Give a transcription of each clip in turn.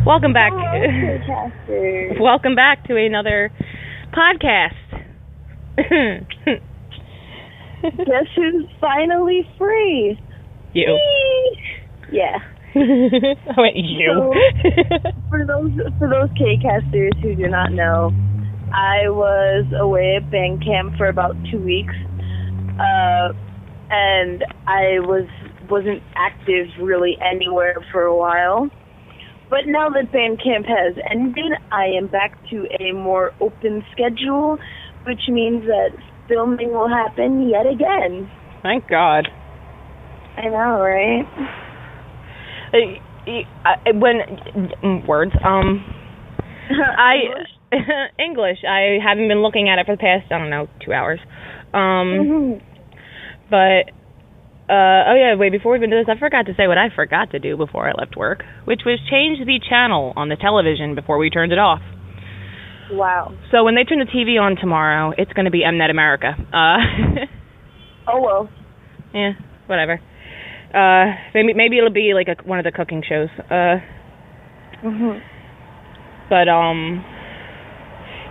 Welcome back. Hello, Welcome back to another podcast. Guess who's finally free? You. Me. Yeah. Oh, wait, you. So, for those K-casters who do not know, I was away at band camp for about 2 weeks, and I wasn't active really anywhere for a while. But now that band camp has ended, I am back to a more open schedule, which means that filming will happen yet again. Thank God. I know, right? English. I haven't been looking at it for the past, 2 hours. But, before we even do this, I forgot to say what I forgot to do before I left work, which was change the channel on the television before we turned it off. Wow. So when they turn the TV on tomorrow, it's going to be Mnet America. Oh, well. Yeah, whatever. Maybe it'll be like one of the cooking shows. But,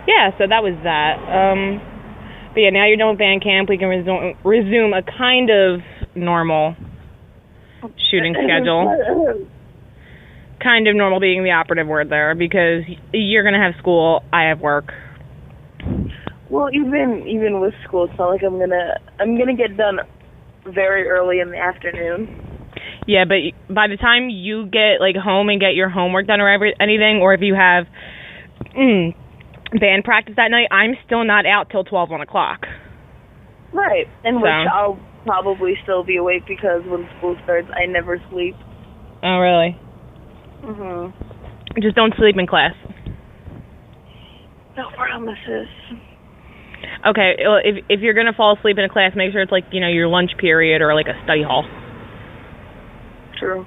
yeah, so that was that. But yeah, now you're done with band camp. We can resume a kind of normal shooting schedule. Kind of normal being the operative word there, because you're going to have school, I have work. Well, even with school, it's not like I'm gonna get done very early in the afternoon. Yeah, but by the time you get home and get your homework done or anything, or if you have band practice that night, I'm still not out till 1 o'clock. Right, and which I'll probably still be awake because when school starts, I never sleep. Oh, really? Just don't sleep in class. No promises. Okay, well, if you're going to fall asleep in a class, make sure it's your lunch period or a study hall. True.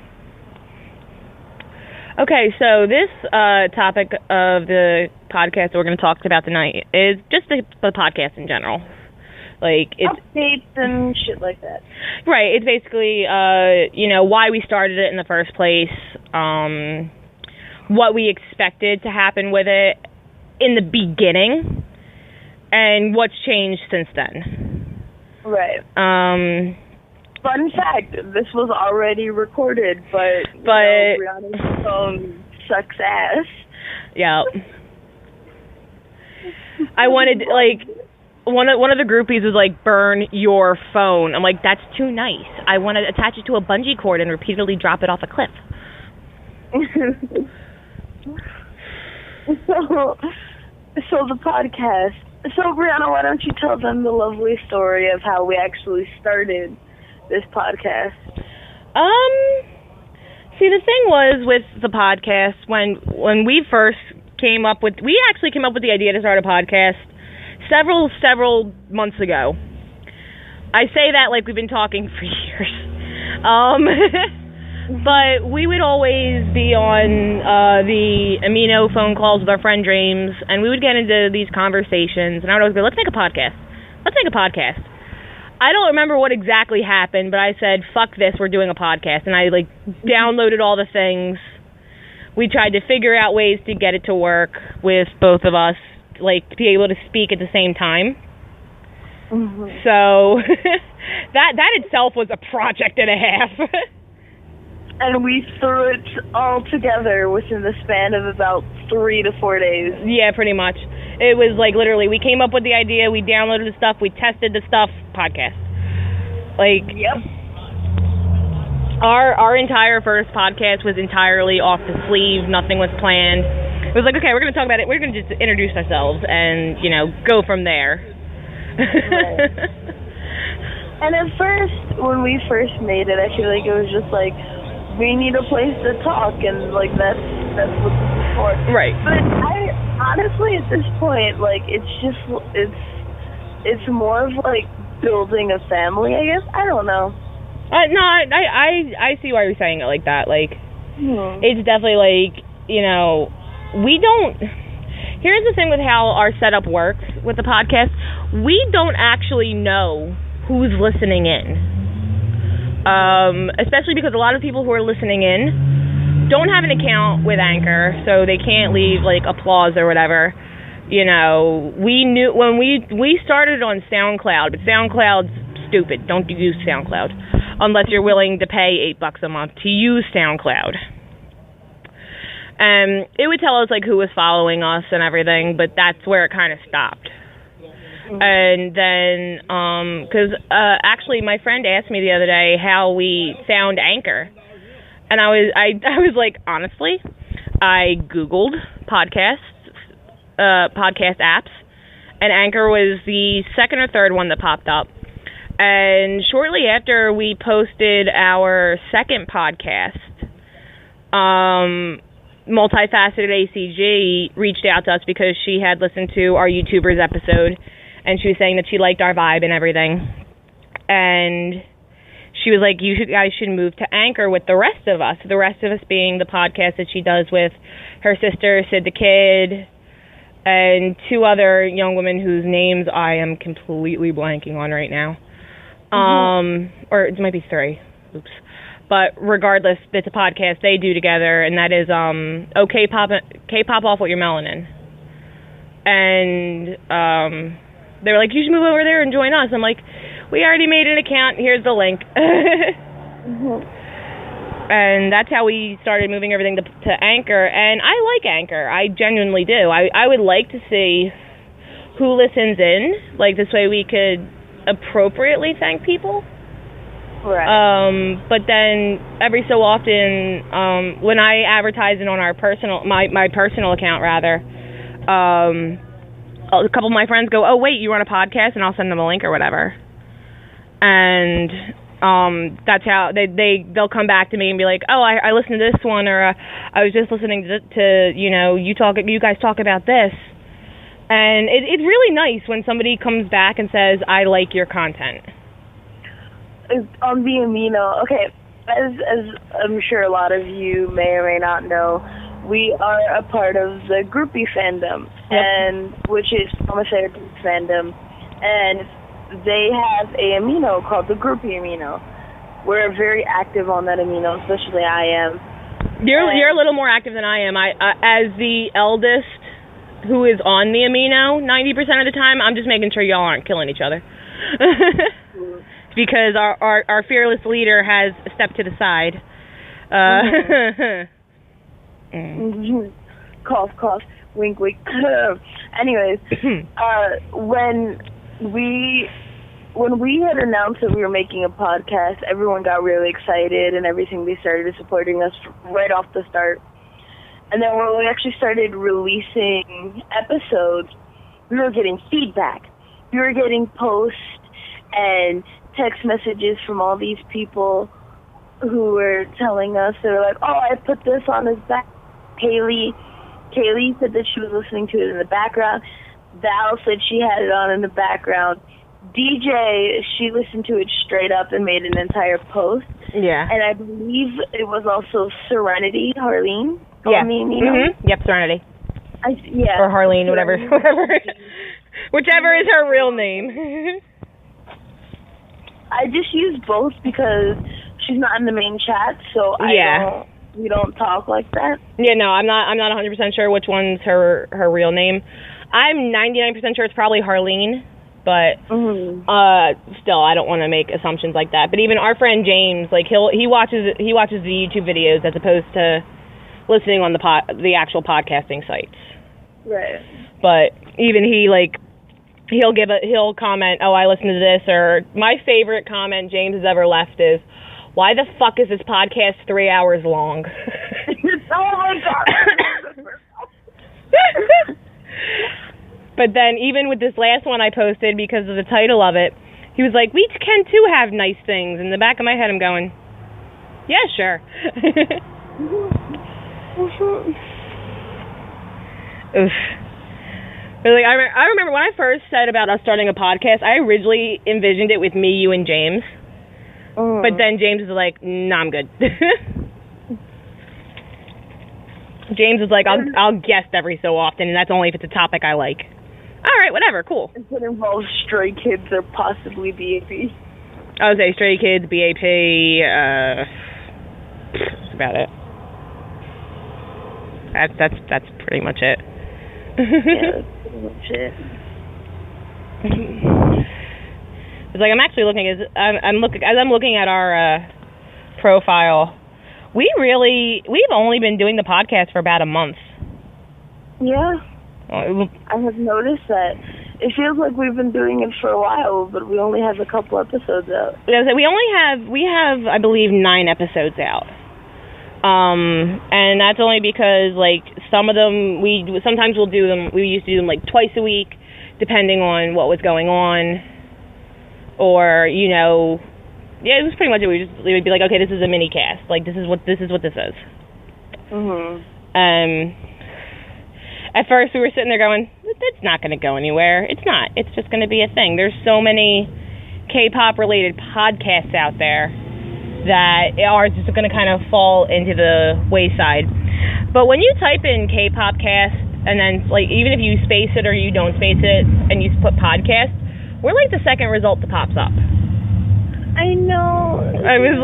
Okay, so this topic of the podcast that we're going to talk about tonight is just the podcast in general. It's updates and shit like that. Right, it's basically, why we started it in the first place, what we expected to happen with it in the beginning, and what's changed since then. Right. Fun fact, this was already recorded, but Brianna's phone sucks ass. Yeah. I wanted, one of the groupies was burn your phone. I'm like, that's too nice. I want to attach it to a bungee cord and repeatedly drop it off a cliff. So the podcast. So, Brianna, why don't you tell them the lovely story of how we actually started this podcast? See, the thing was with the podcast, when we first we actually came up with the idea to start a podcast several months ago. I say that like we've been talking for years. But we would always be on the Amino phone calls with our friend James, and we would get into these conversations, and I would always go, let's make a podcast. I don't remember what exactly happened, but I said, fuck this, we're doing a podcast, and I downloaded all the things. We tried to figure out ways to get it to work with both of us, to be able to speak at the same time. So that itself was a project and a half. And we threw it all together within the span of about 3 to 4 days. Yeah, pretty much. It was literally, we came up with the idea, we downloaded the stuff, we tested the stuff, podcast. Yep. Our entire first podcast was entirely off the sleeve, nothing was planned. It was okay, we're going to talk about it, we're going to just introduce ourselves and, go from there. Right. And at first, when we first made it, I feel like it was just we need a place to talk, and that's what this is for. Right. But I honestly, at this point, it's more of building a family, I guess. I don't know. No, I see why you're saying it like that. It's definitely we don't. Here's the thing with how our setup works with the podcast. We don't actually know who's listening in. Especially because a lot of people who are listening in don't have an account with Anchor, so they can't leave like applause or whatever. You know, we knew when we started on SoundCloud, but SoundCloud's stupid. Don't use SoundCloud unless you're willing to pay $8 a month to use SoundCloud. It would tell us like who was following us and everything, but that's where it kind of stopped. And then, because actually my friend asked me the other day how we found Anchor, and I was like, honestly, I Googled podcast apps, and Anchor was the second or third one that popped up. And shortly after we posted our second podcast, Multifaceted ACG reached out to us because she had listened to our YouTubers episode, and she was saying that she liked our vibe and everything. And she was like, you guys should move to Anchor with the rest of us. The rest of us being the podcast that she does with her sister, Sid the Kid, and two other young women whose names I am completely blanking on right now. Or it might be three. Oops. But regardless, it's a podcast they do together, and that is K-pop off with your melanin. And they were like, you should move over there and join us. I'm like, we already made an account. Here's the link. And that's how we started moving everything to Anchor. And I like Anchor. I genuinely do. I would like to see who listens in. Like, this way we could appropriately thank people. Right. But then every so often, when I advertise it on our my personal account rather, a couple of my friends go, oh wait, you run a podcast, and I'll send them a link or whatever. And that's how they'll come back to me and be like, oh, I listened to this one, or I was just listening to you guys talk about this. And it's really nice when somebody comes back and says, I like your content. On the Amino, okay, as I'm sure a lot of you may or may not know, we are a part of the Groupie fandom, and which is Mama Therapy's fandom, and they have a Amino called the Groupie Amino. We're very active on that Amino, especially I am. You're a little more active than I am. As the eldest who is on the Amino 90% of the time, I'm just making sure y'all aren't killing each other. Because our fearless leader has stepped to the side. Cough, cough, wink, wink. Anyways, when we had announced that we were making a podcast, everyone got really excited and everything. They started supporting us right off the start. And then when we actually started releasing episodes, we were getting feedback. We were getting posts and text messages from all these people who were telling us, they were like, oh, I put this on his back. Kaylee said that she was listening to it in the background. Val said she had it on in the background. DJ, she listened to it straight up and made an entire post. Yeah. And I believe it was also Serenity, Harleen. Yeah. Mm-hmm. Yep, Serenity. Yeah. Or Harleen, whatever. Whichever is her real name. I just use both because she's not in the main chat, so we don't talk like that. Yeah, no, I'm not 100% sure which one's her real name. I'm 99% sure it's probably Harleen, but still, I don't want to make assumptions like that. But even our friend James, like he watches the YouTube videos as opposed to listening on the actual podcasting sites. Right. But even he'll comment, oh, I listened to this, or my favorite comment James has ever left is, why the fuck is this podcast 3 hours long? Oh my God. But then even with this last one I posted, because of the title of it, he was like, we can too have nice things. In the back of my head I'm going, yeah, sure. Oof. But like, I remember when I first said about us starting a podcast, I originally envisioned it with me, you, and James. But then James was like, nah, I'm good. James was like, I'll guest every so often, and that's only if it's a topic I like. All right, whatever, cool. If it involves Stray Kids or possibly BAP. I would say Stray Kids, BAP, that's about it. That's pretty much it. Yeah, that's pretty much it. It's like I'm actually looking as I'm looking at our profile. We've only been doing the podcast for about a month. Yeah, I have noticed that. It feels like we've been doing it for a while, but we only have a couple episodes out. Yeah, we have I believe 9 episodes out. And that's only because like some of them sometimes we'll do them. We used to do them like twice a week, depending on what was going on, or yeah, it was pretty much it. We would be like, okay, this is a mini cast. Like this is what this is. Mhm. At first we were sitting there going, it's not going to go anywhere. It's not. It's just going to be a thing. There's so many K-pop related podcasts out there that are just going to kind of fall into the wayside. But when you type in K-pop cast and then like even if you space it or you don't space it and you put podcast, we're like the second result that pops up. I know. I was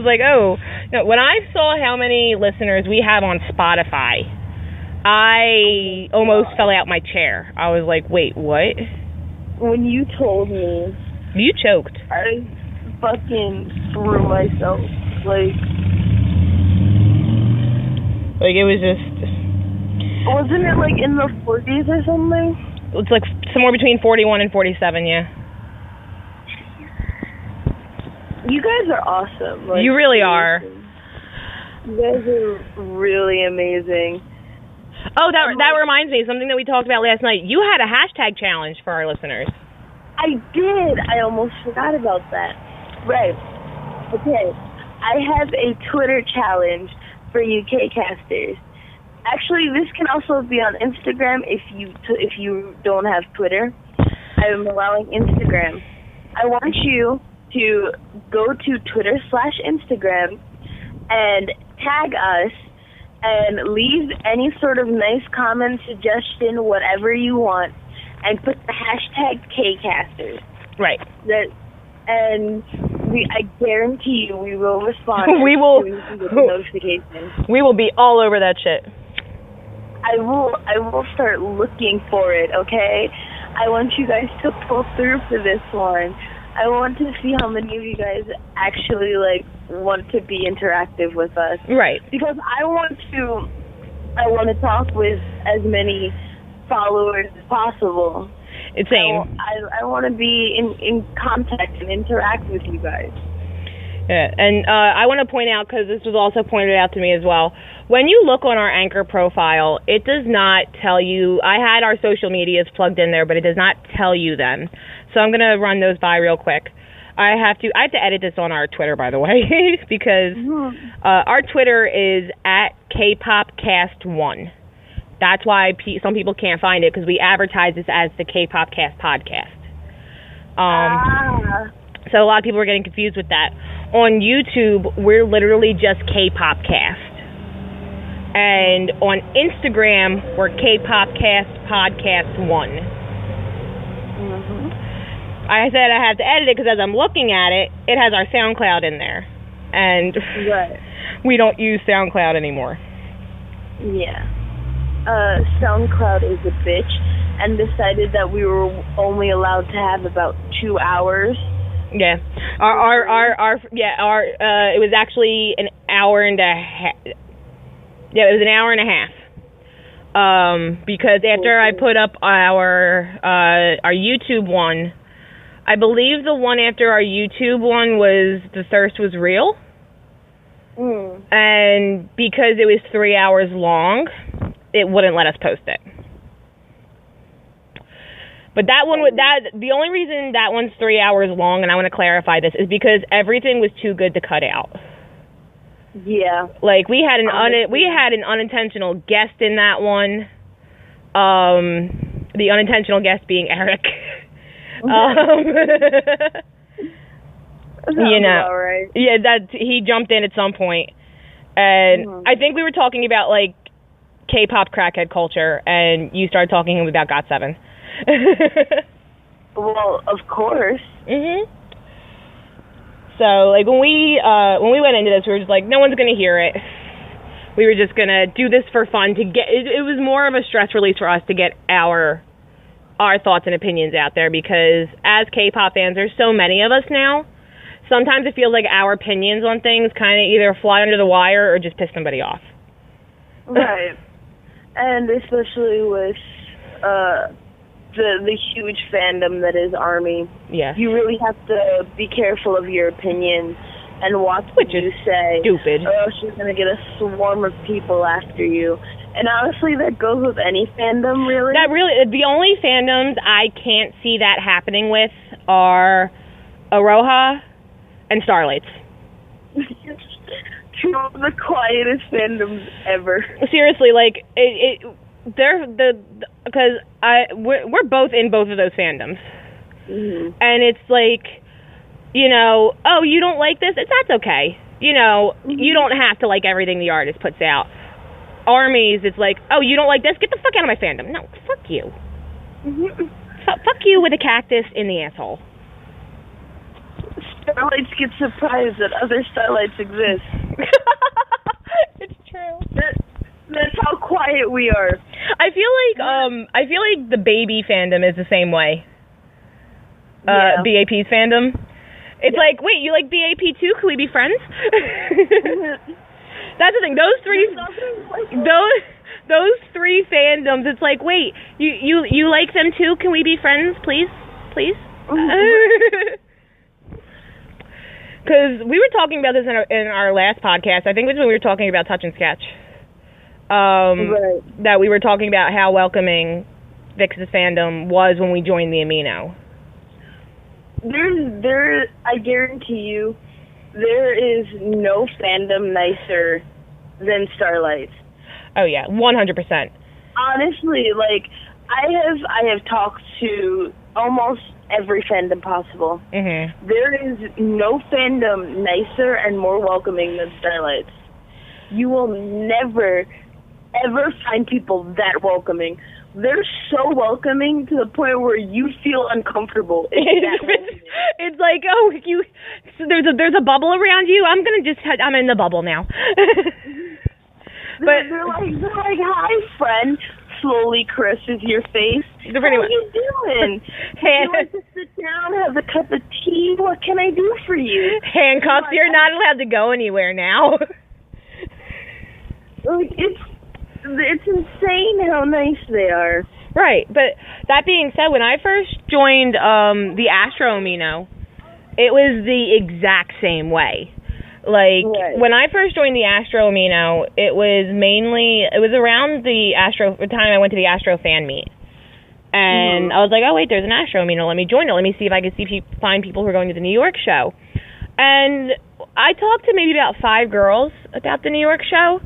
like, oh. When I saw how many listeners we have on Spotify, I almost fell out my chair. I was like, wait, what? When you told me. You choked. I fucking threw myself. Like it was just... Wasn't it like in the 40s or something? It's like somewhere between 41 and 47, yeah. You guys are awesome. Like, you really are. You guys are really amazing. Oh, that reminds me, something that we talked about last night. You had a hashtag challenge for our listeners. I did. I almost forgot about that. Right. Okay. I have a Twitter challenge for UK casters. Actually, this can also be on Instagram if you don't have Twitter. I'm allowing Instagram. I want you to go to Twitter/Instagram and tag us and leave any sort of nice comment, suggestion, whatever you want, and put the hashtag KCasters. Right. I guarantee you we will respond. We will. Notification. We will be all over that shit. I will start looking for it, okay? I want you guys to pull through for this one. I want to see how many of you guys actually want to be interactive with us. Right. Because I want to talk with as many followers as possible. It's same. I want to be in contact and interact with you guys. Yeah, and I want to point out, because this was also pointed out to me as well, when you look on our Anchor profile, it does not tell you, I had our social medias plugged in there, but it does not tell you them. So I'm going to run those by real quick. I have to edit this on our Twitter, by the way, because our Twitter is @KpopCast1. That's why some people can't find it, because we advertise this as the K-Popcast podcast. So a lot of people are getting confused with that. On YouTube, we're literally just K-Popcast. And on Instagram, we're K-Popcast Podcast 1. I said I have to edit it because as I'm looking at it, it has our SoundCloud in there. And we don't use SoundCloud anymore. Yeah. SoundCloud is a bitch and decided that we were only allowed to have about 2 hours. Yeah. It was actually an hour and a half. Yeah, it was an hour and a half. Because after I put up our YouTube one, I believe the one after our YouTube one was The Thirst Was Real. And because it was 3 hours long, it wouldn't let us post it. But that one the only reason that one's 3 hours long, and I want to clarify this, is because everything was too good to cut out. Yeah. Like we had an unintentional guest in that one. The unintentional guest being Eric. Right. Yeah, that he jumped in at some point, and I think we were talking about like K-pop crackhead culture, and you started talking about GOT7. Well, of course. So like when we went into this, we were just like, no one's gonna hear it. We were just gonna do this for fun to get. It was more of a stress release for us to get our thoughts and opinions out there, because as K-pop fans, there's so many of us now. Sometimes it feels like our opinions on things kind of either fly under the wire or just piss somebody off. Right. And especially with the huge fandom that is ARMY. Yeah. You really have to be careful of your opinions and watch what you say. Stupid. Or else you're going to get a swarm of people after you. And honestly, that goes with any fandom, really. The only fandoms I can't see that happening with are Aroha and Starlights. Two of the quietest fandoms ever. Seriously, like because we're both in both of those fandoms, and it's like, you know, oh, you don't like this? That's okay. You know, you don't have to like everything the artist puts out. ARMYs, it's like, oh, you don't like this? Get the fuck out of my fandom. No, fuck you. Fuck you with a cactus in the asshole. Starlights get surprised that other Starlights exist. It's true. That's how quiet we are. I feel like the baby fandom is the same way. BAP's fandom. It's like, wait, you like BAP too? Can we be friends? That's the thing. Those three fandoms. It's like, wait, you like them too? Can we be friends, please? Because we were talking about this in our last podcast. I think it was when we were talking about Touch and Sketch. Right. That we were talking about how welcoming Vix's fandom was when we joined the Amino. I guarantee you, there is no fandom nicer than Starlight. Oh yeah, 100%. Honestly, like I have talked to almost every fandom possible. Mm-hmm. There is no fandom nicer and more welcoming than Starlight. You will never, ever find people that welcoming. They're so welcoming to the point where you feel uncomfortable. It's like, oh, there's a bubble around you. I'm in the bubble now. But they're like, hi, friend. Slowly caresses your face. How are you doing? Would you like to sit down, have a cup of tea? What can I do for you? Handcuffs. You're not allowed to go anywhere now. It's insane how nice they are. Right, but that being said, when I first joined the Astro Amino, it was the exact same way. Like, when I first joined the Astro Amino, it was around the time I went to the Astro fan meet. And I was like, oh, wait, there's an Astro Amino. Let me join it. Let me see if I can find people who are going to the New York show. And I talked to maybe about 5 girls about the New York show.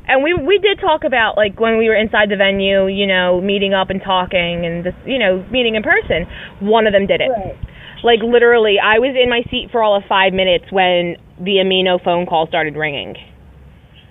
And we did talk about, like, when we were inside the venue, you know, meeting up and talking and just, you know, meeting in person. One of them did it. Right. Like, literally, I was in my seat for all of 5 minutes when the Amino phone call started ringing.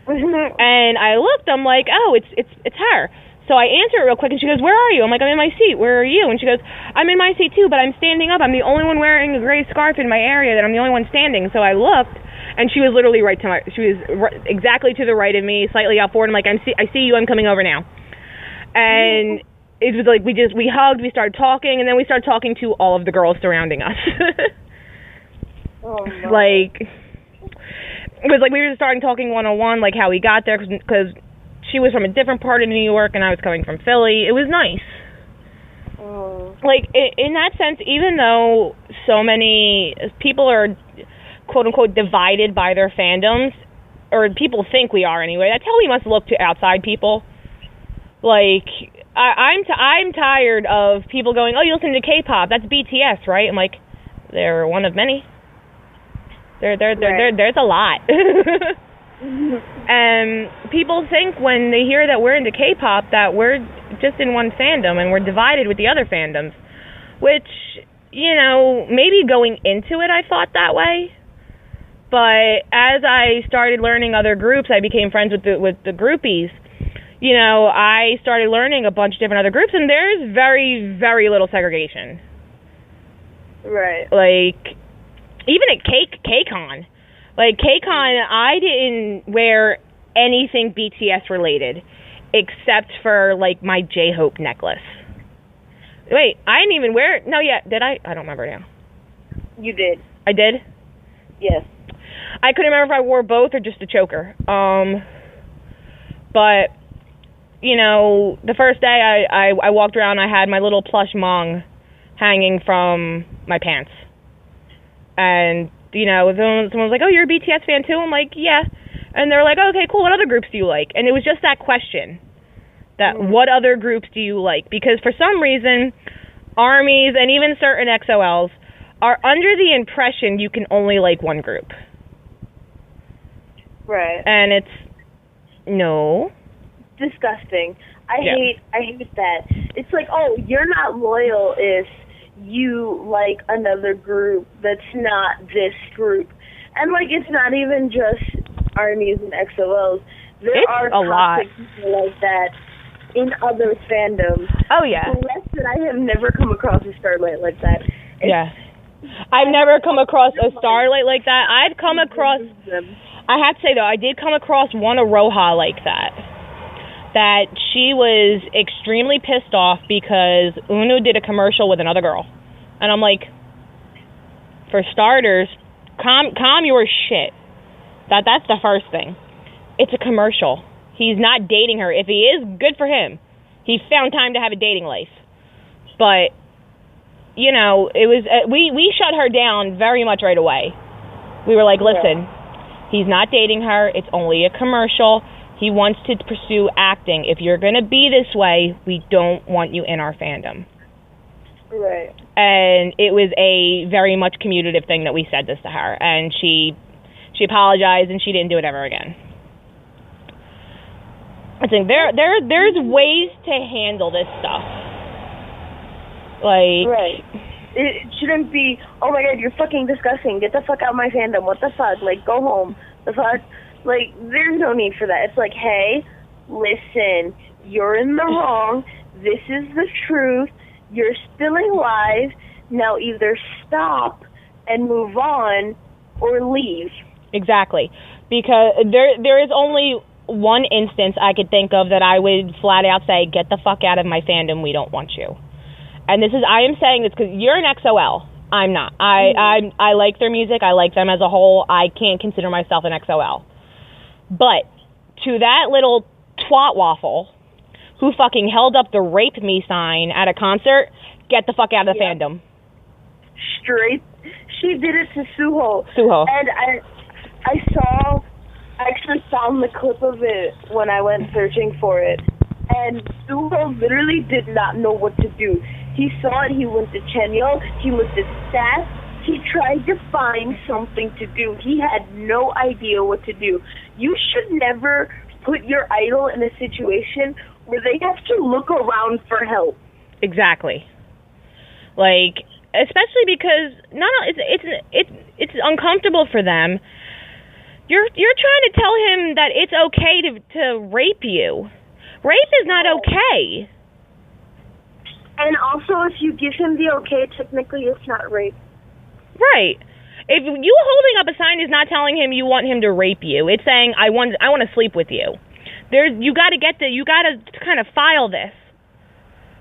And I looked, I'm like, oh, it's her. So I answer it real quick, and she goes, where are you? I'm like, I'm in my seat. Where are you? And she goes, I'm in my seat too, but I'm standing up. I'm the only one wearing a gray scarf in my area, that I'm the only one standing. So I looked, and she was literally exactly to the right of me, slightly out forward. I'm like, I see you. I'm coming over now. And it was like we hugged, we started talking, and then we started talking to all of the girls surrounding us. Oh, no. Like, it was like we were just starting talking one-on-one, like how we got there, because she was from a different part of New York, and I was coming from Philly. It was nice. Oh. Like, in that sense, even though so many people are, quote-unquote, divided by their fandoms, or people think we are anyway, that's how we must look to outside people. Like, I'm tired of people going, oh, you listen to K-pop, that's BTS, right? I'm like, they're one of many. There's a lot. And people think when they hear that we're into K-pop that we're just in one fandom and we're divided with the other fandoms, which, you know, maybe going into it I thought that way. But as I started learning other groups, I became friends with the groupies. You know, I started learning a bunch of different other groups, and there's very, very little segregation. Right. Like, even at KCON. Like, KCON, I didn't wear anything BTS related, except for, like, my J-Hope necklace. Wait, I didn't even wear it. No, yeah, did I? I don't remember now. You did. I did? Yes. I couldn't remember if I wore both or just the choker. But, you know, the first day I walked around, I had my little plush Mong hanging from my pants. And, you know, someone was like, oh, you're a BTS fan too? I'm like, yeah. And they were like, oh, okay, cool, what other groups do you like? And it was just that question. That what other groups do you like? Because for some reason, ARMYs and even certain XOLs are under the impression you can only like one group. Right. And it's no. Disgusting. I hate that. It's like, oh, you're not loyal if you like another group that's not this group. And like, it's not even just ARMYs and XOLs. There are a lot people like that in other fandoms. Oh, yeah. Unless that I have never come across a Starlight like that. Yeah. I've never come across a Starlight like that. I've come across, I have to say though, I did come across one Aroha like that. That she was extremely pissed off because Uno did a commercial with another girl. And I'm like, for starters, calm your shit. That's the first thing. It's a commercial. He's not dating her. If he is, good for him. He found time to have a dating life. But, you know, it was we shut her down very much right away. We were like, listen, he's not dating her. It's only a commercial. He wants to pursue acting. If you're going to be this way, we don't want you in our fandom. Right. And it was a very much commutative thing that we said this to her. And she apologized, and she didn't do it ever again. I think there's ways to handle this stuff. Like, right. It shouldn't be, oh my god, you're fucking disgusting. Get the fuck out of my fandom. What the fuck? Like, go home. The fuck? Like, there's no need for that. It's like, hey, listen, you're in the wrong. This is the truth. You're spilling lies. Now either stop and move on or leave. Exactly. Because there is only one instance I could think of that I would flat out say, get the fuck out of my fandom, we don't want you. And I am saying this because you're an XOL. I'm not. I like their music. I like them as a whole. I can't consider myself an XOL. But to that little twat waffle who fucking held up the rape me sign at a concert, get the fuck out of the fandom. Straight. She did it to Suho. And I actually found the clip of it when I went searching for it. And Suho literally did not know what to do. He saw it, he went to Chenyo, he looked at stats, he tried to find something to do. He had no idea what to do. You should never put your idol in a situation where they have to look around for help. Exactly. Like, especially because it's uncomfortable for them. You're trying to tell him that it's okay to rape you. Rape is not okay. And also, if you give him the okay, technically it's not rape. Right. If you holding up a sign is not telling him you want him to rape you, it's saying I want to sleep with you. You got to kind of file this.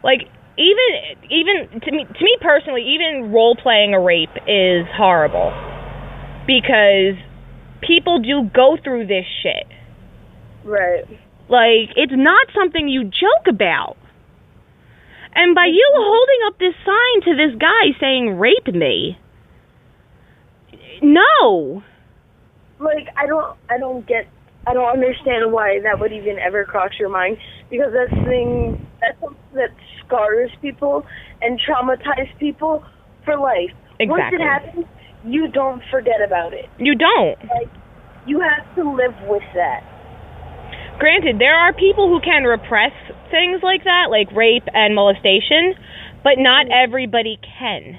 Like, even to me personally, even role playing a rape is horrible because people do go through this shit. Right. Like, it's not something you joke about. And by you holding up this sign to this guy saying rape me, no. Like, I don't understand why that would even ever cross your mind, because that's something that scars people and traumatizes people for life. Exactly. Once it happens, you don't forget about it. You don't. Like, you have to live with that. Granted, there are people who can repress things like that, like rape and molestation, but not everybody can.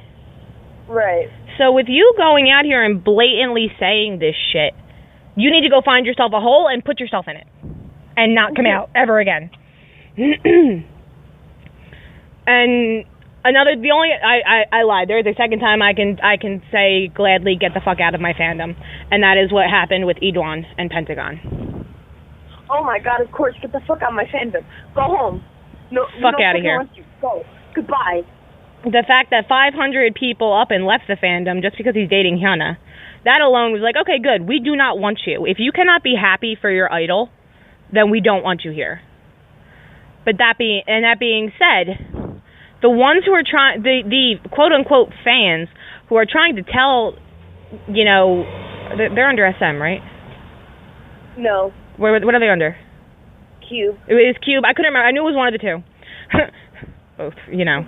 Right. So with you going out here and blatantly saying this shit, you need to go find yourself a hole and put yourself in it and not come out ever again. And I lied. There's a second time I can say gladly get the fuck out of my fandom, and that is what happened with Edwan and Pentagon. oh my god, of course, get the fuck out of my fandom. Go home. No, fuck out of here. Go. Goodbye. The fact that 500 people up and left the fandom just because he's dating Hyuna, that alone was like, okay, good. We do not want you. If you cannot be happy for your idol, then we don't want you here. But that being said, the ones who are trying, the quote unquote fans who are trying to tell, you know, they're under SM, right? No. What are they under? Cube. It was Cube. I couldn't remember. I knew it was one of the two. Both, you know.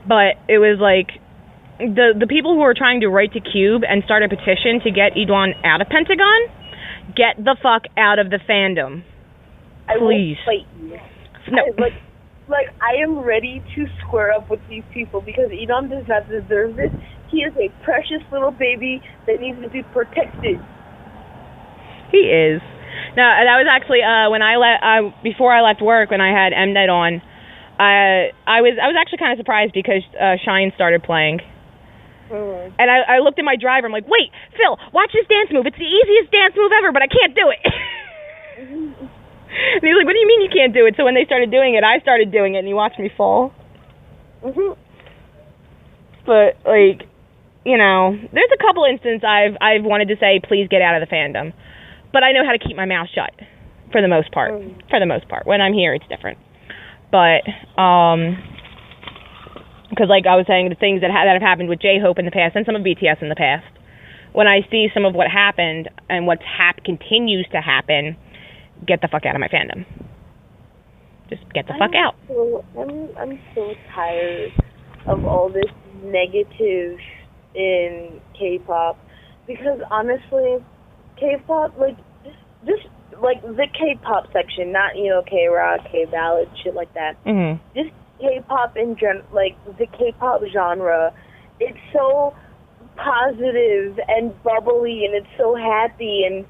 But it was like the people who are trying to write to Cube and start a petition to get Idwan out of Pentagon, get the fuck out of the fandom. Please. I will fight you. No. I am ready to square up with these people because Idwan does not deserve this. He is a precious little baby that needs to be protected. He is. No, that was actually when before I left work when I had Mnet on. I was actually kind of surprised because Shine started playing. Mm-hmm. And I looked at my driver. I'm like, wait, Phil, watch this dance move. It's the easiest dance move ever, but I can't do it. And he's like, what do you mean you can't do it? So when they started doing it, I started doing it, and he watched me fall. Mm-hmm. But, like, you know, there's a couple instances I've wanted to say, please get out of the fandom. But I know how to keep my mouth shut, for the most part. Mm. For the most part. When I'm here, it's different. But, because like I was saying, the things that have happened with J-Hope in the past and some of BTS in the past, when I see some of what happened and what continues to happen, get the fuck out of my fandom. Just get the fuck out. I'm so tired of all this negative in K-pop because honestly, K-pop, like, just like the K-pop section, not, you know, K-rock, K-ballad, shit like that. Mm-hmm. Just K-pop in like the K-pop genre, it's so positive and bubbly and it's so happy and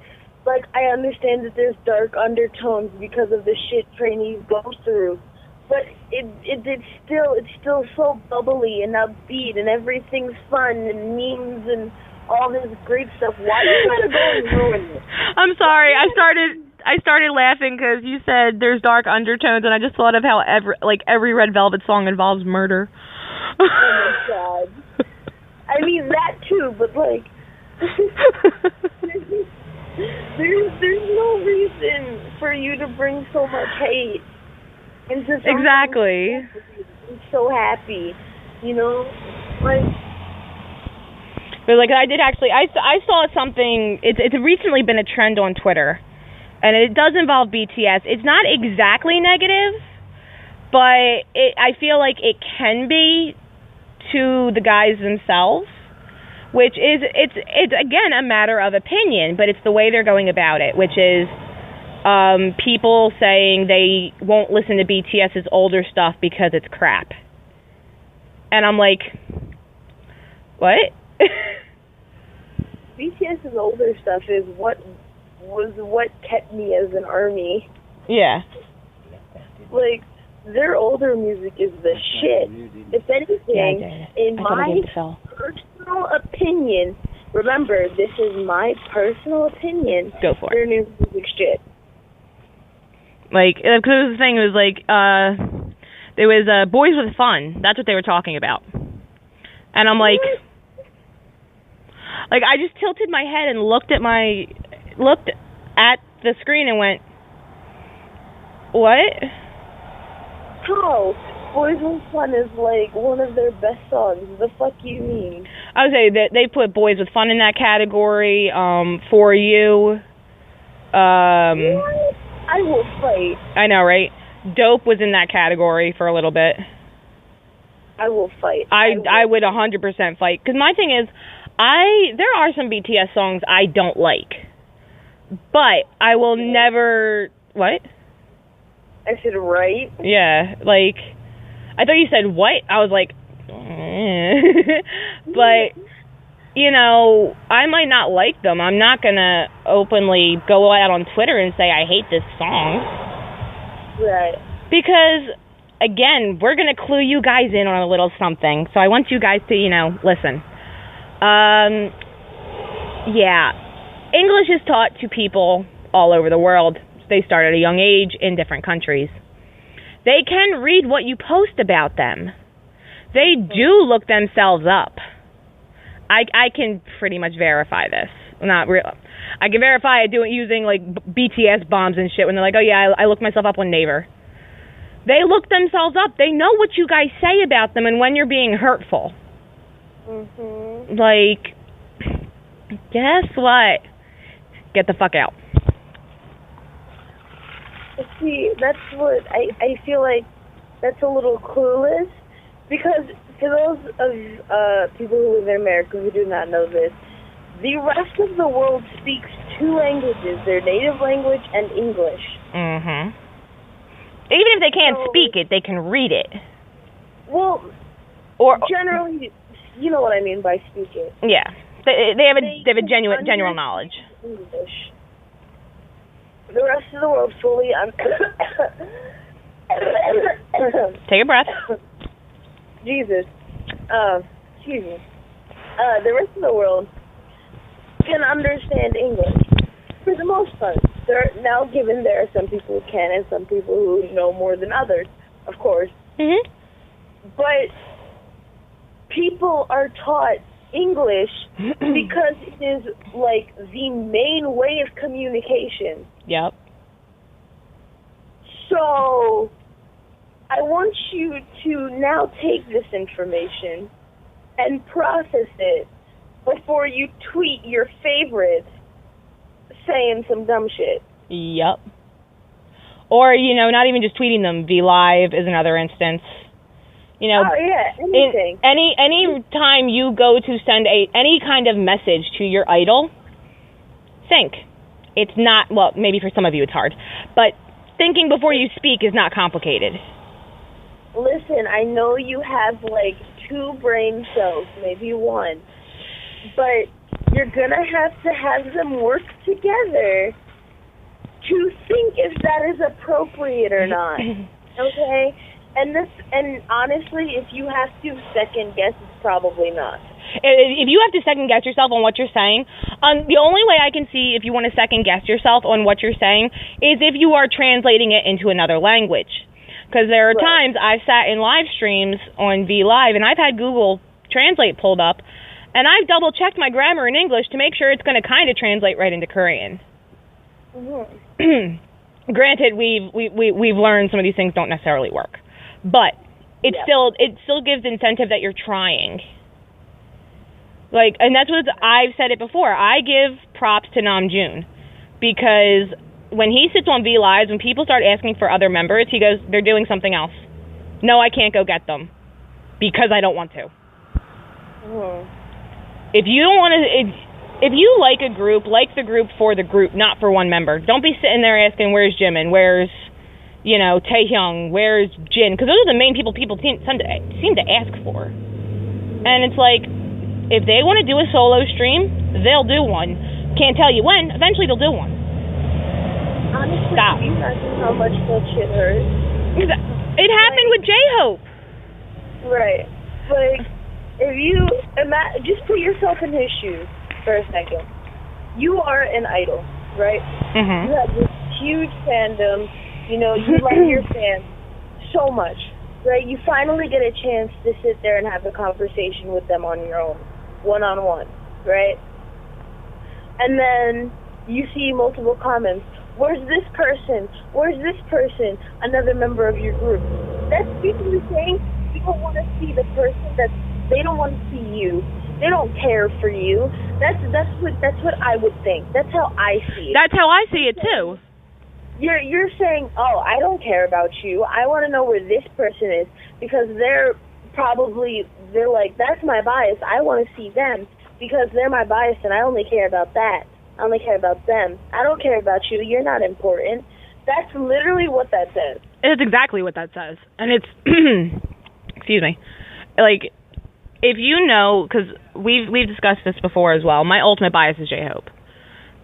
like I understand that there's dark undertones because of the shit trainees go through, but it's still so bubbly and upbeat and everything's fun and memes and all this great stuff. Why do you gotta go and ruin it? I'm sorry. I started laughing because you said there's dark undertones, and I just thought of how every Red Velvet song involves murder. Oh my god. I mean that too, but like there's no reason for you to bring so much hate into something. Exactly. I'm so happy, you know, like. But like I saw something. It's recently been a trend on Twitter, and it does involve BTS. It's not exactly negative, but I feel like it can be to the guys themselves, which is it's again a matter of opinion, but it's the way they're going about it, which is people saying they won't listen to BTS's older stuff because it's crap, and I'm like, what? BTS's older stuff is what kept me as an ARMY. Yeah. Like, their older music is the shit. If anything, in my personal opinion, remember, this is my personal opinion. Go for it. Their new music shit. Like, because the thing was like, there was Boys with Fun. That's what they were talking about. And I'm like, I just tilted my head and looked at the screen and went, what? How? Boys with Fun is like one of their best songs. The fuck you mean? I would say that they put Boys with Fun in that category. For You. What? I will fight. I know, right? Dope was in that category for a little bit. I will fight. I would 100% fight. Because my thing is, there are some BTS songs I don't like. But I will never... What? I said right? Yeah, like... I thought you said what? I was like... But, you know, I might not like them. I'm not going to openly go out on Twitter and say I hate this song. Right. Because... Again, we're going to clue you guys in on a little something. So I want you guys to, listen. Yeah. English is taught to people all over the world. they start at a young age in different countries. They can read what you post about them. They do look themselves up. I can pretty much verify this. Not real. I can verify it using like BTS bombs and shit when they're like, oh yeah, I looked myself up on Naver. They look themselves up. They know what you guys say about them and when you're being hurtful. Mhm. Like, guess what? Get the fuck out. See, that's what I feel like that's a little clueless, because for those of people who live in America who do not know this, the rest of the world speaks two languages, their native language and English. Mhm. Even if they can't speak it, they can read it. Well, or generally, you know what I mean by speak it. Yeah. They have a genuine knowledge. English. The rest of the world fully Take a breath. Jesus. Excuse me. The rest of the world can understand English for the most part. Now, given there are some people who can and some people who know more than others, of course. Mhm. But people are taught English because it is like the main way of communication. Yep. So I want you to now take this information and process it before you tweet your favorites saying some dumb shit. Yep. Or, not even just tweeting them. VLive is another instance. Oh yeah, anything. Any time you go to send any kind of message to your idol, think. It's not, well, maybe for some of you it's hard, but thinking before you speak is not complicated. Listen, I know you have like 2 brain cells, maybe 1, but you're gonna have them work together to think if that is appropriate or not. Okay? And honestly, if you have to second guess, it's probably not. If you have to second guess yourself on what you're saying, the only way I can see if you want to second guess yourself on what you're saying is if you are translating it into another language. Because there are times I've sat in live streams on VLive and I've had Google Translate pulled up, and I've double checked my grammar in English to make sure it's going to kind of translate right into Korean. Mm-hmm. Granted, we've learned some of these things don't necessarily work, but it still gives incentive that you're trying. Like, and that's what I've said it before. I give props to Namjoon because when he sits on VLives, when people start asking for other members, he goes, "They're doing something else. No, I can't go get them because I don't want to." If you don't want to, if you like a group, like the group for the group, not for one member. Don't be sitting there asking, "Where's Jimin? Where's, Taehyung? Where's Jin?" Because those are the main people seem to ask for. And it's like, if they want to do a solo stream, they'll do one. Can't tell you when. Eventually, they'll do one. Honestly, Stop. you imagine how much that shit hurts. It happened with J-Hope. Right. Like, if you just put yourself in his shoes for a second. You are an idol, right? Mm-hmm. You have this huge fandom. You love your fans so much, right? You finally get a chance to sit there and have a conversation with them on your own, one-on-one, right? And then you see multiple comments. Where's this person? Where's this person? Another member of your group. That's basically saying people want to see the person that they don't want to see you. They don't care for you. That's what I would think. That's how I see it. That's how I see it too. You're saying, "Oh, I don't care about you. I want to know where this person is," because they're like, "That's my bias. I want to see them because they're my bias, and I only care about that. I only care about them. I don't care about you. You're not important." That's literally what that says. It's exactly what that says. And it's, excuse me, like, if you know, because we've discussed this before as well, my ultimate bias is J-Hope.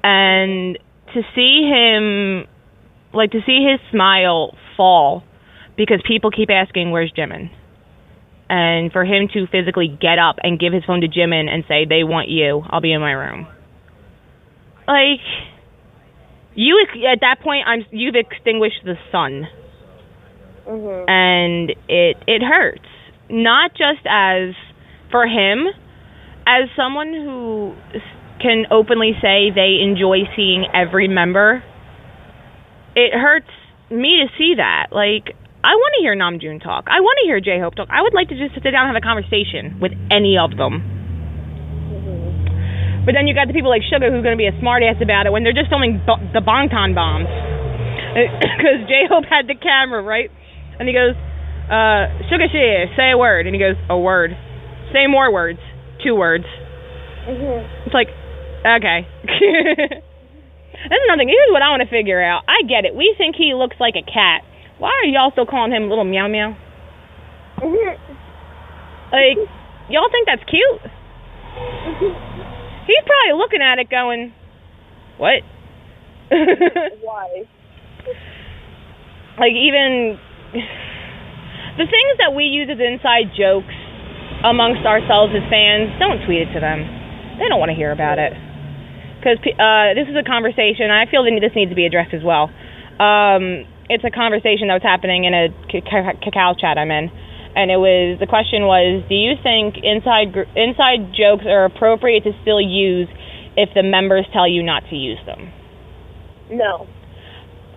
And to see him, like, to see his smile fall because people keep asking, "Where's Jimin?" And for him to physically get up and give his phone to Jimin and say, "They want you. I'll be in my room." Like, At that point, you've extinguished the sun. Mhm. And it hurts. Not just as for him, as someone who can openly say they enjoy seeing every member. It hurts me to see that. Like, I want to hear Namjoon talk. I want to hear J-Hope talk. I would like to just sit down and have a conversation with any of them. Mhm. But then you got the people like Suga who's going to be a smartass about it when they're just filming the Bangtan bombs. Because J-Hope had the camera, right? And he goes, Suga Shea, say a word. And he goes, a word. Say more words. 2 words. Mhm. It's like, okay. That's another thing. Here's what I want to figure out. I get it. We think he looks like a cat. Why are y'all still calling him little meow meow? Mhm. Like, y'all think that's cute? He's probably looking at it going, what? Why? Like, even the things that we use as inside jokes amongst ourselves as fans, don't tweet it to them. They don't want to hear about it. Because this is a conversation, I feel that this needs to be addressed as well. It's a conversation that was happening in a Kakao chat I'm in. And the question was, do you think inside jokes are appropriate to still use if the members tell you not to use them? No.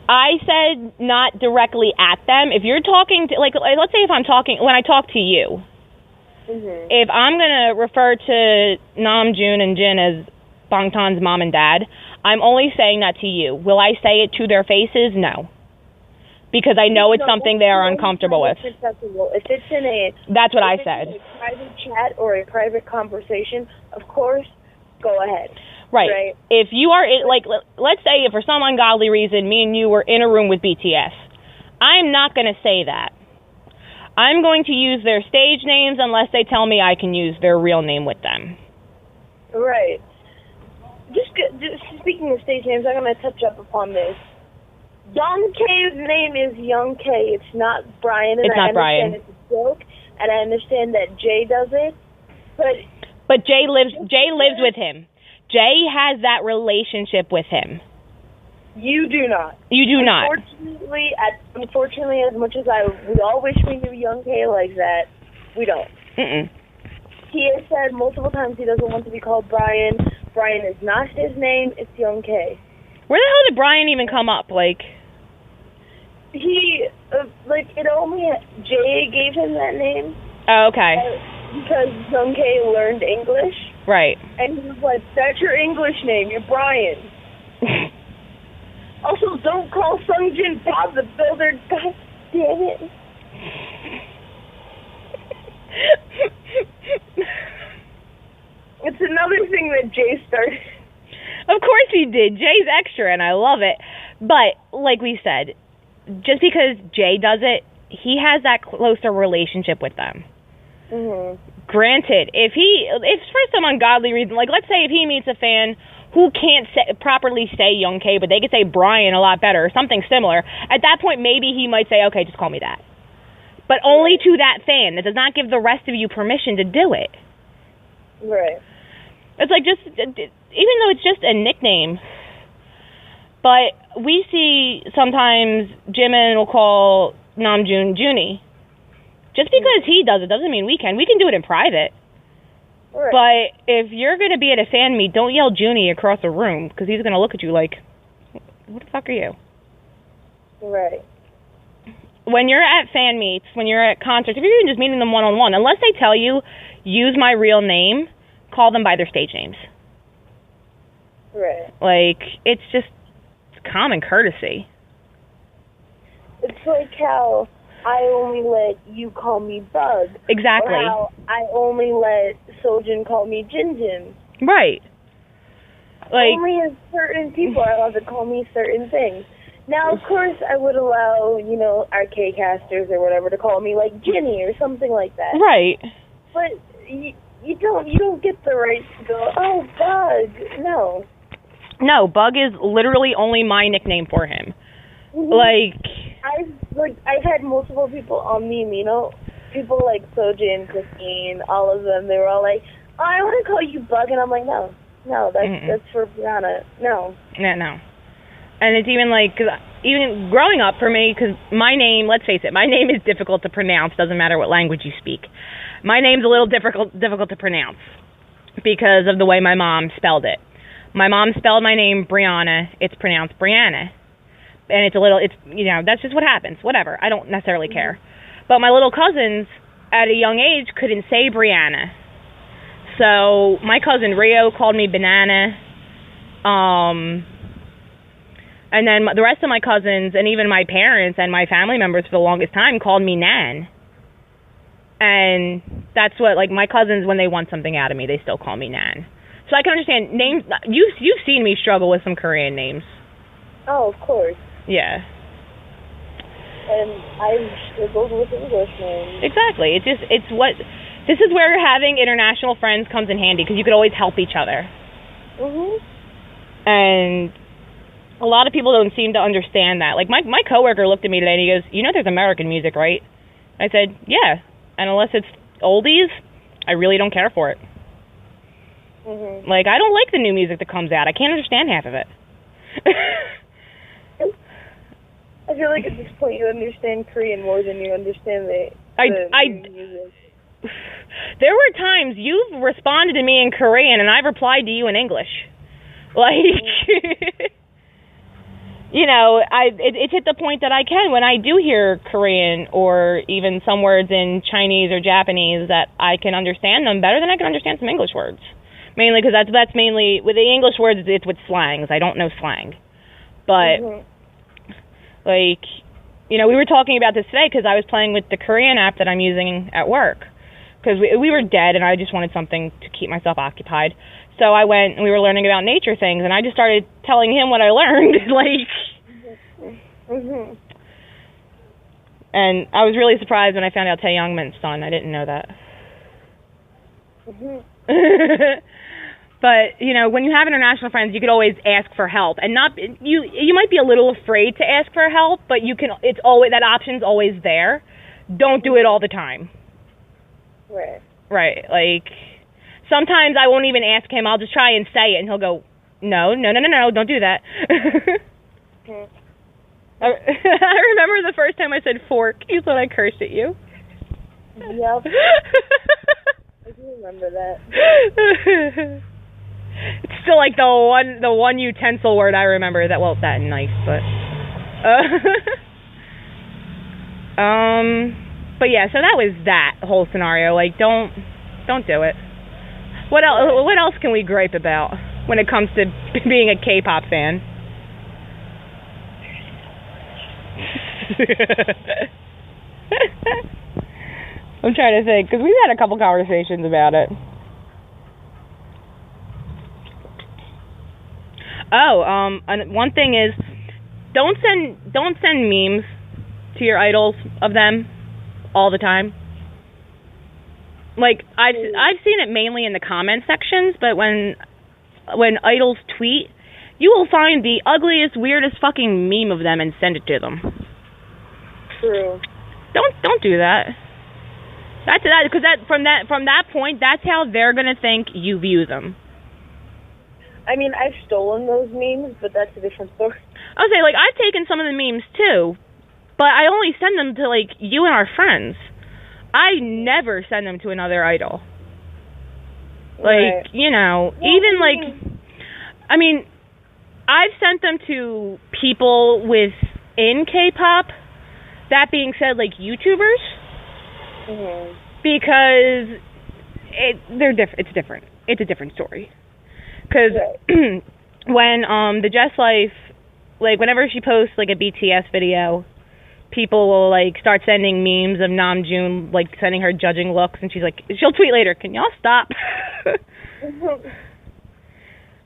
I said not directly at them. If you're talking to, like let's say when I talk to you, Mhm. if I'm going to refer to Namjoon and Jin as Bangtan's mom and dad, I'm only saying that to you. Will I say it to their faces? No. Because I know it's something they are uncomfortable with. If it's in a... That's what I If said. it's in a private chat or a private conversation, of course, go ahead. Right. If you are, let's say if for some ungodly reason me and you were in a room with BTS, I'm not going to say that. I'm going to use their stage names unless they tell me I can use their real name with them. Right. Just speaking of stage names, I'm going to touch up upon this. Young K's name is Young K. It's not Brian. And it's not Brian. It's a joke, and I understand that Jay does it, but Jay lives with him. Jay has that relationship with him. You do not. You do not. Unfortunately, as much as we all wish we knew Young K like that, we don't. Mm-mm. He has said multiple times he doesn't want to be called Brian. Brian is not his name. It's Young K. Where the hell did Brian even come up? Jay gave him that name. Oh, okay. Because Young K learned English. Right. And he was like, that's your English name. You're Brian. Also, don't call Sungjin Bob the Builder. God damn it. It's another thing that Jay started. Of course he did. Jay's extra, and I love it. But, like we said, just because Jay does it, he has that closer relationship with them. Mm-hmm. Granted, if for some ungodly reason, like let's say if he meets a fan who can't properly say Young K, but they could say Brian a lot better or something similar, at that point maybe he might say, okay, just call me that. But only to that fan. That does not give the rest of you permission to do it. Right. It's like even though it's just a nickname, but we see sometimes Jimin will call Namjoon Junie. Just because he does it doesn't mean we can. We can do it in private. Right. But if you're going to be at a fan meet, don't yell Junie across the room because he's going to look at you like, what the fuck are you? Right. When you're at fan meets, when you're at concerts, if you're even just meeting them one-on-one, unless they tell you, use my real name, call them by their stage names. Right. It's just common courtesy. It's like how I only let you call me Bug. Exactly. Or how I only let Sojin call me Jinjin. Right. Only as certain people are allowed to call me certain things. Now, of course, I would allow, our K-casters or whatever to call me, like, Ginny or something like that. Right. But you don't get the right to go, oh, Bug. No. No, Bug is literally only my nickname for him. Mm-hmm. I've had multiple people on me, people like Sojin, Christine, all of them. They were all like, oh, I want to call you Bug, and I'm like, no, that's for Brianna. No. No. And it's even like, cause even growing up for me, because my name, let's face it, my name is difficult to pronounce, doesn't matter what language you speak. My name's a little difficult to pronounce because of the way my mom spelled it. My mom spelled my name Brianna, it's pronounced Brianna. And it's, that's just what happens, whatever, I don't necessarily care. But my little cousins, at a young age, couldn't say Brianna. So my cousin Rio called me Banana. And then the rest of my cousins and even my parents and my family members for the longest time called me Nan. And that's what, like, my cousins, when they want something out of me, they still call me Nan. So I can understand names. You've seen me struggle with some Korean names. Oh, of course. Yeah. And I've struggled with English names. Exactly. This is where having international friends comes in handy, because you could always help each other. And a lot of people don't seem to understand that. Like, my coworker looked at me today and he goes, "You know there's American music, right?" I said, "Yeah. And unless it's oldies, I really don't care for it." Like, I don't like the new music that comes out. I can't understand half of it. I feel like at this point you understand Korean more than you understand the music. There were times you've responded to me in Korean and I've replied to you in English. Like, it's at the point that I can, when I do hear Korean or even some words in Chinese or Japanese, that I can understand them better than I can understand some English words. Mainly because that's mainly, with the English words, it's with slangs. I don't know slang. But, like, we were talking about this today because I was playing with the Korean app that I'm using at work. Because we were dead and I just wanted something to keep myself occupied. So I went and we were learning about nature things and I just started telling him what I learned. And I was really surprised when I found out Taeyong meant son. I didn't know that. But, when you have international friends, you could always ask for help. And you might be a little afraid to ask for help, but that option's always there. Don't do it all the time. Right. Like, sometimes I won't even ask him. I'll just try and say it, and he'll go, no, don't do that. I remember the first time I said fork, you thought I cursed at you. Yep. I do remember that. It's still like the one utensil word I remember that and nice, but but yeah, so that was that whole scenario. Like, don't do it. What else can we gripe about when it comes to being a K-pop fan? I'm trying to think, because we've had a couple conversations about it. And one thing is, don't send memes to your idols of them all the time. Like, I've seen it mainly in the comment sections, but when idols tweet, you will find the ugliest, weirdest fucking meme of them and send it to them. True. Don't do that. Because from that point, that's how they're gonna think you view them. I mean, I've stolen those memes, but that's a different story. I would say, like, I've taken some of the memes too, but I only send them to, like, you and our friends. I never send them to another idol. Like, even, like, I mean, I've sent them to people within K-pop. That being said, like, YouTubers, because they're different. It's different. It's a different story. Because when the Jess Life, like, whenever she posts, like, a BTS video, people will, like, start sending memes of Namjoon, like, sending her judging looks, and she's like, she'll tweet later, "Can y'all stop?"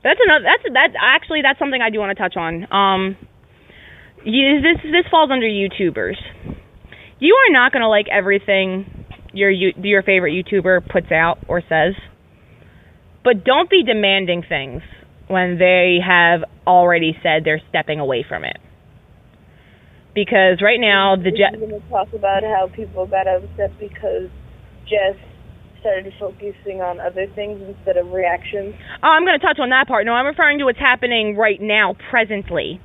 That's something I do want to touch on. This falls under YouTubers. You are not going to like everything your favorite YouTuber puts out or says, but don't be demanding things when they have already said they're stepping away from it. Because right now, We're going to talk about how people got upset because Jess started focusing on other things instead of reactions. Oh, I'm going to touch on that part. No, I'm referring to what's happening right now, presently.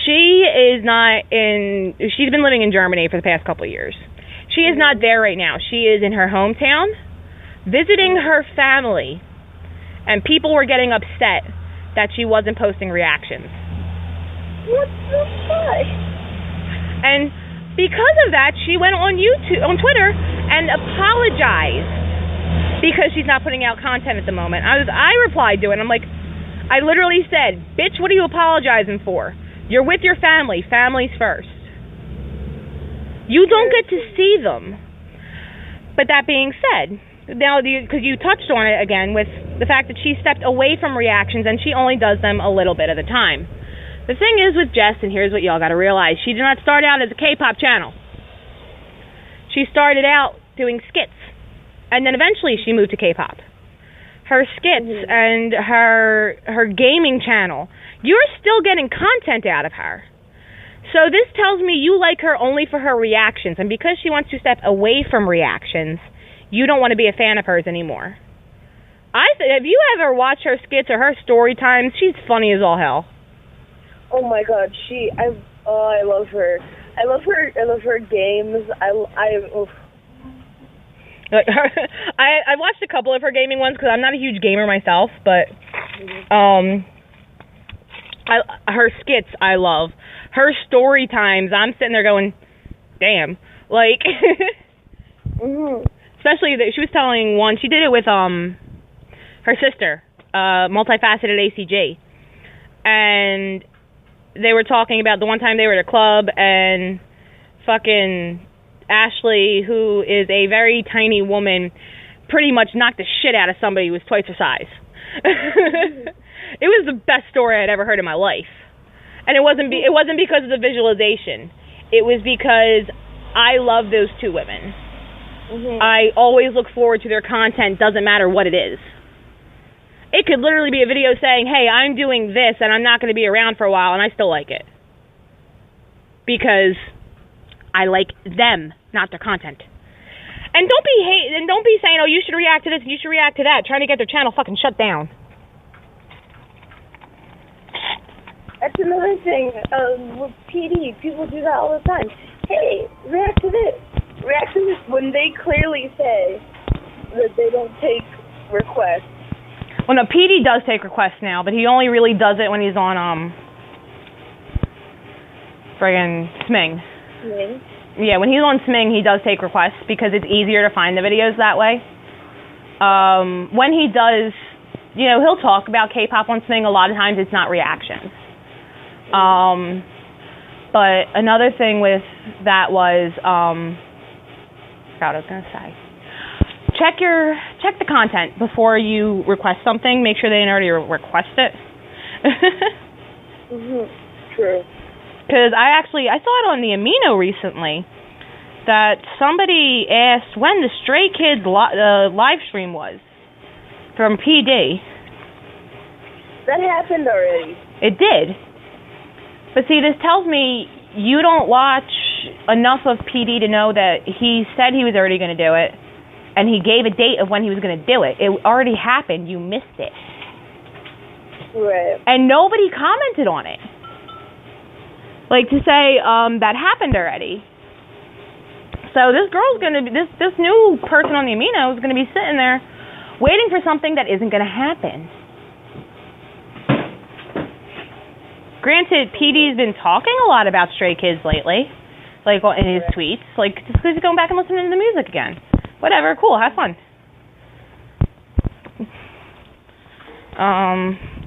She is not in, she's been living in Germany for the past couple of years. She is not there right now. She is in her hometown visiting her family, and people were getting upset that she wasn't posting reactions. What the fuck? And because of that, she went on Twitter and apologized because she's not putting out content at the moment. I replied to it, and I'm like, I literally said, bitch, what are you apologizing for? You're with your family. Families first. You don't get to see them. But that being said, now, because you touched on it again with the fact that she stepped away from reactions and she only does them a little bit at a time. The thing is with Jess, and here's what y'all got to realize, she did not start out as a K-pop channel. She started out doing skits, and then eventually she moved to K-pop. Her skits and her gaming channel, you're still getting content out of her. So this tells me you like her only for her reactions, and because she wants to step away from reactions, you don't want to be a fan of hers anymore. Have you ever watched her skits or her story times? She's funny as all hell. Oh my god, I love her. I love her games. I watched a couple of her gaming ones because I'm not a huge gamer myself, but her skits I love. Her story times, I'm sitting there going, damn, like, especially that she was telling one, she did it with her sister, multifaceted ACG, and they were talking about the one time they were at a club and fucking Ashley, who is a very tiny woman, pretty much knocked the shit out of somebody who was twice her size. It was the best story I'd ever heard in my life. And it wasn't because of the visualization. It was because I love those two women. I always look forward to their content, doesn't matter what it is. It could literally be a video saying, hey, I'm doing this and I'm not going to be around for a while, and I still like it. Because I like them, not their content. And don't be saying, oh, you should react to this and you should react to that, trying to get their channel fucking shut down. That's another thing. With PD, people do that all the time. Hey, react to this. React to this when they clearly say that they don't take requests. Well, no, PD does take requests now, but he only really does it when he's on, friggin' Sming. Sming? Yeah, when he's on Sming, he does take requests because it's easier to find the videos that way. When he does, he'll talk about K-pop on Sming. A lot of times it's not reactions. But another thing with that was, I forgot what I was going to say. Check the content before you request something. Make sure they didn't already request it. True. Because I saw it on the Amino recently that somebody asked when the Stray Kids live stream was from PD. That happened already. It did. But see, this tells me you don't watch enough of PD to know that he said he was already going to do it, and he gave a date of when he was going to do it. It already happened. You missed it. Right. And nobody commented on it. Like to say, that happened already. So this girl's going to be, this new person on the Amino is going to be sitting there waiting for something that isn't going to happen. Granted, PD's been talking a lot about Stray Kids lately, like in his tweets, like just because he's going back and listening to the music again. Whatever, cool, have fun.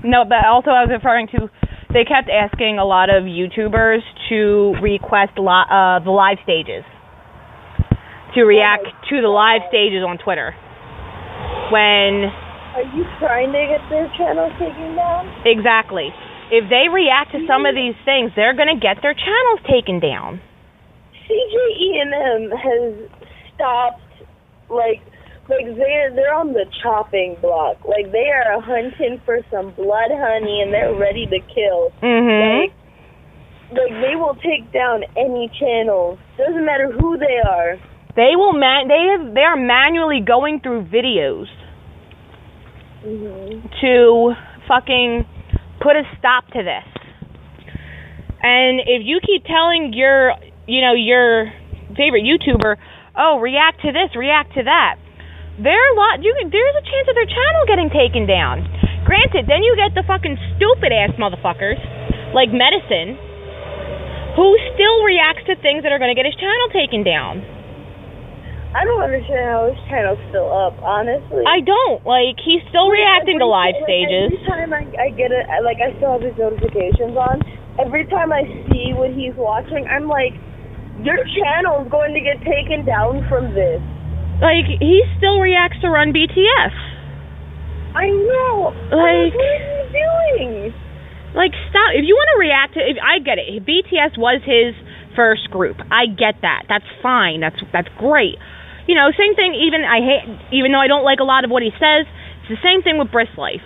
No, but also I was referring to, they kept asking a lot of YouTubers to request the live stages, to react to the live stages on Twitter. Are you trying to get their channel taken down? Exactly. If they react to some of these things, they're going to get their channels taken down. CJE&M has stopped, they're on the chopping block. Like, they are hunting for some blood honey, and they're ready to kill. Like, they will take down any channel. Doesn't matter who they are. They will they are manually going through videos to fucking put a stop to this. And if you keep telling your favorite YouTuber, oh, react to this, react to that, there's a chance of their channel getting taken down. Granted, then you get the fucking stupid-ass motherfuckers, like Medicine, who still reacts to things that are going to get his channel taken down. I don't understand how his channel's still up, honestly. I don't. Like, he's still reacting to live stages. Every time I get it, like, I still have his notifications on. Every time I see what he's watching, I'm like, your channel's going to get taken down from this. Like, he still reacts to Run BTS. I know. Like, what are you doing? Like, stop. If you want to react to, I get it. BTS was his first group. I get that. That's fine. That's great. You know, same thing. Even though I don't like a lot of what he says, it's the same thing with Bristlife.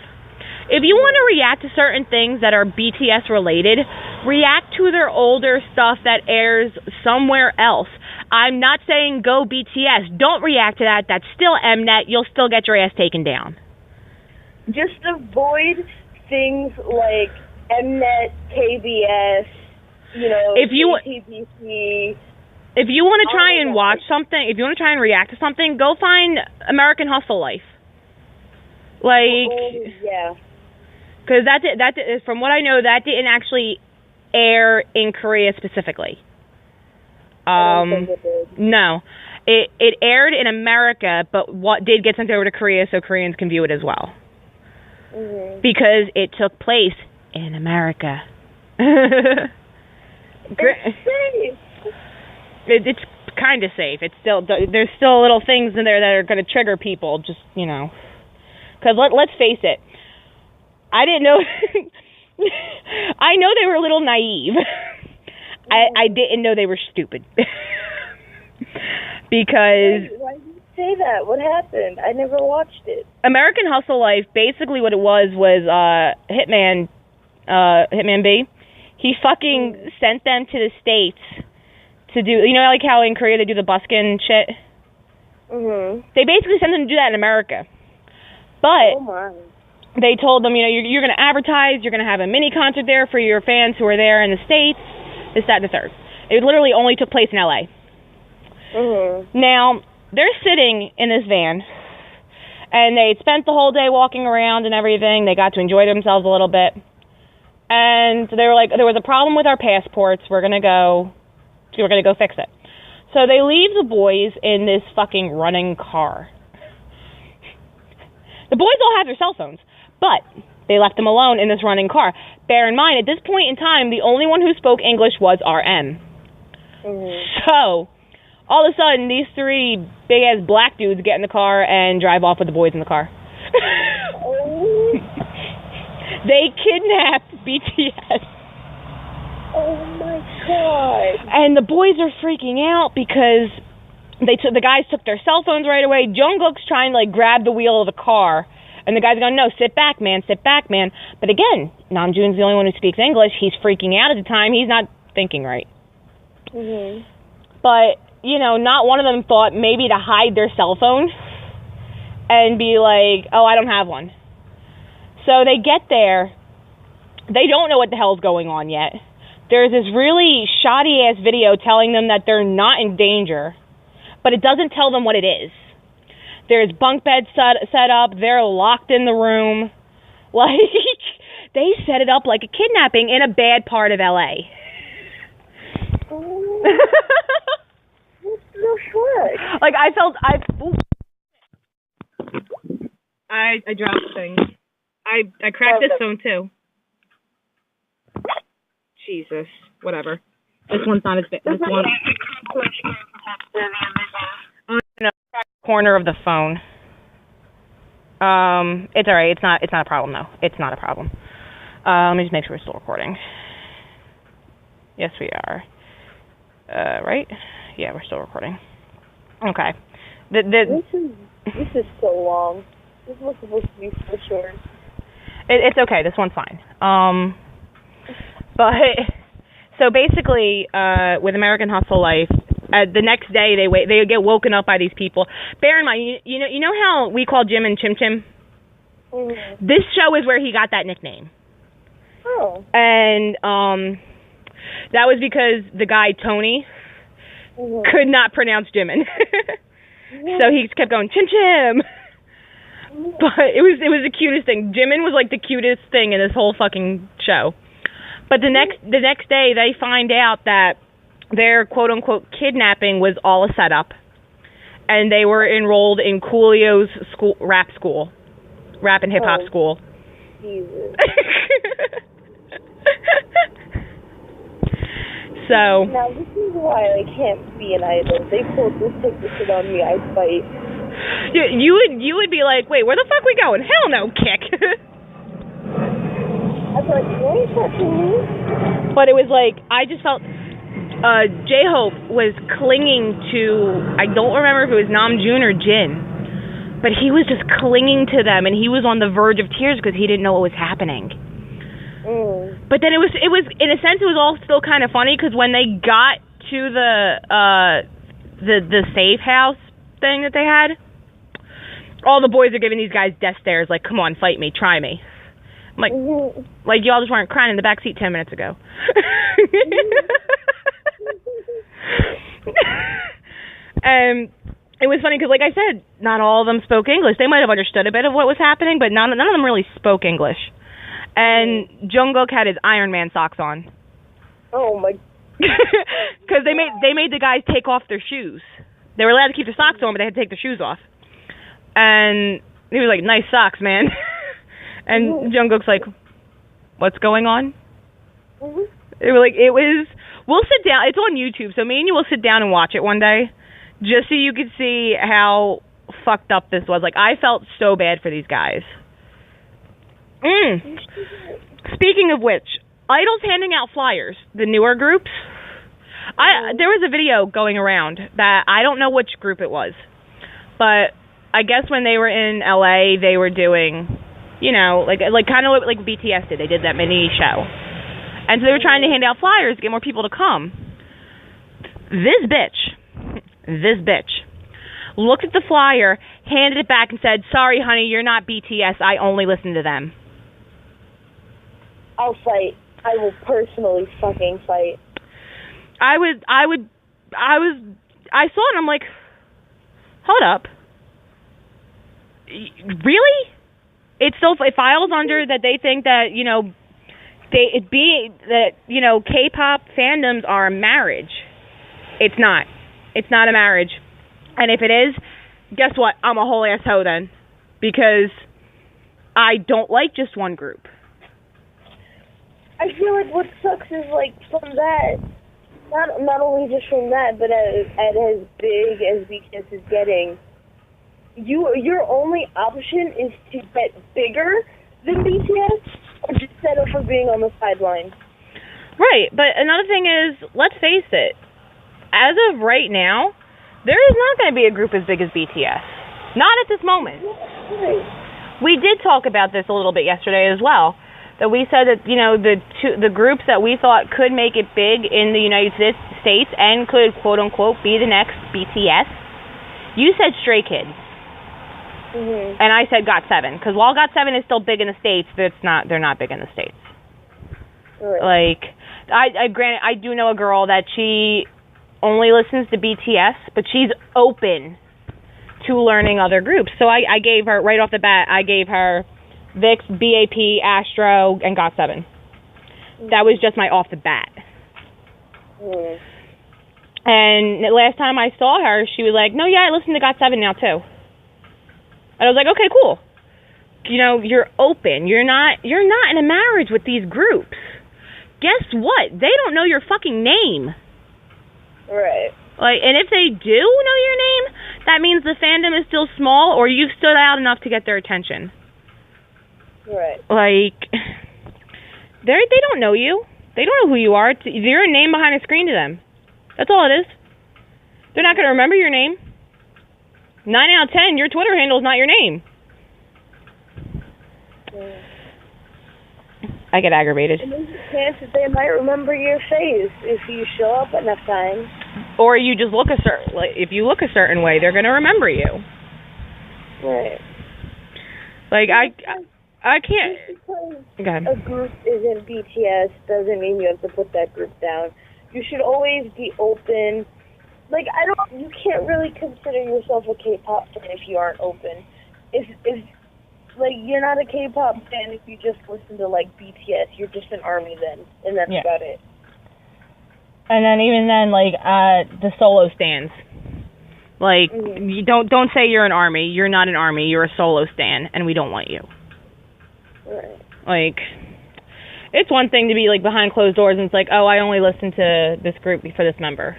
If you want to react to certain things that are BTS related, react to their older stuff that airs somewhere else. I'm not saying go BTS. Don't react to that. That's still Mnet. You'll still get your ass taken down. Just avoid things like Mnet, KBS, TBC. If you want to try and watch something, if you want to try and react to something, go find American Hustle Life. Like, yeah. Because that from what I know, that didn't actually air in Korea specifically. I don't think it did. No. It aired in America, but what did get sent over to Korea so Koreans can view it as well. Mm-hmm. Because it took place in America. It's safe. It's kind of safe. It's still, there's still little things in there that are going to trigger people. Just, because let's face it, I didn't know. I know they were a little naive. I didn't know they were stupid. Because why did you say that? What happened? I never watched it. American Hustle Life, basically what it was Hitman B. He fucking sent them to the States to do, like how in Korea they do the buskin shit? Mm-hmm. They basically sent them to do that in America. But they told them, you're going to advertise, you're going to have a mini concert there for your fans who are there in the States, this, that, and the third. It literally only took place in L.A. Mm-hmm. Now, they're sitting in this van, and they spent the whole day walking around and everything. They got to enjoy themselves a little bit. And they were like, there was a problem with our passports. We're going to go fix it. So they leave the boys in this fucking running car. The boys all have their cell phones, but they left them alone in this running car. Bear in mind, at this point in time, the only one who spoke English was RM. Mm-hmm. So, all of a sudden, these three big-ass black dudes get in the car and drive off with the boys in the car. They kidnapped BTS. Oh my god. And the boys are freaking out because the guys took their cell phones right away. Jungkook's trying to grab the wheel of the car, and the guys are going, no, sit back, man. But again, Namjoon's the only one who speaks English. He's freaking out at the time. He's not thinking right. Mm-hmm. But, not one of them thought maybe to hide their cell phone and be like, oh, I don't have one. So they get there. They don't know what the hell's going on yet. There's this really shoddy-ass video telling them that they're not in danger, but it doesn't tell them what it is. There's bunk beds set up. They're locked in the room. They set it up like a kidnapping in a bad part of L.A. What the fuck? I dropped things. I cracked this phone too. Jesus, whatever. This one's not as big. This one. Oh no, corner of the phone. It's alright. It's not a problem though. It's not a problem. Let me just make sure we're still recording. Yes, we are. Right? Yeah, we're still recording. Okay. This is so long. This was supposed to be so short. It's okay. This one's fine. But so basically, with American Hustle Life, the next day they get woken up by these people. Bear in mind, you know how we call Jim and Chim Chim? Mm-hmm. This show is where he got that nickname. Oh. And That was because the guy, Tony, could not pronounce Jimin. So he kept going, Chim Chim! But it was the cutest thing. Jimin was like the cutest thing in this whole fucking show. But the next day, they find out that their quote-unquote kidnapping was all a setup. And they were enrolled in Coolio's rap and hip-hop school. Jesus. So. Now, this is why I can't be an idol. They take this shit on me, I'd fight. You would be like, wait, where the fuck we going? Hell no, kick. I was like, you ain't touching me. But it was like, I just felt J-Hope was clinging to, I don't remember if it was Namjoon or Jin, but he was just clinging to them, and he was on the verge of tears because he didn't know what was happening. But then it was in a sense it was all still kind of funny because when they got to the safe house thing that they had, all the boys are giving these guys death stares like, come on, fight me, try me. I'm like y'all just weren't crying in the back seat 10 minutes ago. And it was funny because, like I said, not all of them spoke English. They might have understood a bit of what was happening, but none of them really spoke English. And Jungkook had his Iron Man socks on. Oh my! Because they made the guys take off their shoes. They were allowed to keep their socks on, but they had to take their shoes off. And he was like, "Nice socks, man." And Jungkook's like, "What's going on?" It was. We'll sit down. It's on YouTube, so me and you will sit down and watch it one day, just so you could see how fucked up this was. Like, I felt so bad for these guys. Speaking of which, Idol's handing out flyers, the newer groups. There was a video going around that I don't know which group it was, but I guess when they were in LA, they were doing, you know, like kind of like BTS did. They did that mini show, and so they were trying to hand out flyers to get more people to come. This bitch looked at the flyer, handed it back, and said, "Sorry, honey, you're not BTS. I only listen to them." I'll fight. I will personally fucking fight. I saw it and I'm like, hold up. Really? It files under that they think that, you know, K-pop fandoms are a marriage. It's not. It's not a marriage. And if it is, guess what? I'm a whole ass hoe then. Because I don't like just one group. I feel like what sucks is, like, from that, not only just from that, but as big as BTS is getting, your only option is to get bigger than BTS or just settle for being on the sideline. Right, but another thing is, let's face it, as of right now, there is not going to be a group as big as BTS. Not at this moment. Right. We did talk about this a little bit yesterday as well. That we said that, you know, the groups that we thought could make it big in the United States and could, quote unquote, be the next BTS. You said Stray Kids. And I said GOT7. Because while GOT7 is still big in the States, they're not big in the States. Right. Like, granted, I do know a girl that she only listens to BTS, but she's open to learning other groups. So I gave her, right off the bat, I gave her VIX, BAP, Astro, and GOT7. That was just my off the bat. And last time I saw her, she was like, "No, yeah, I listen to GOT7 now too." And I was like, "Okay, cool. You know, you're open. You're not in a marriage with these groups. Guess what? They don't know your fucking name." Right. Like, and if they do know your name, that means the fandom is still small, or you've stood out enough to get their attention. Right. Like, they don't know you. They don't know who you are. You're a name behind a screen to them. That's all it is. They're not going to remember your name. 9 out of 10, your Twitter handle is not your name. I get aggravated. And there's a chance that they might remember your face if you show up enough times. Or you just look if you look a certain way, they're going to remember you. Right. Like, I can't. Just because a group is in BTS doesn't mean you have to put that group down. You should always be open. Like, you can't really consider yourself a K-pop fan if you aren't open. If like, you're not a K-pop fan if you just listen to, like, BTS. You're just an ARMY then, and that's about it. And then even then, like, the solo stands. Like, you don't say you're an ARMY. You're not an ARMY. You're a solo stan, and we don't want you. Right. Like, it's one thing to be, like, behind closed doors, and it's like, oh, I only listen to this group for this member.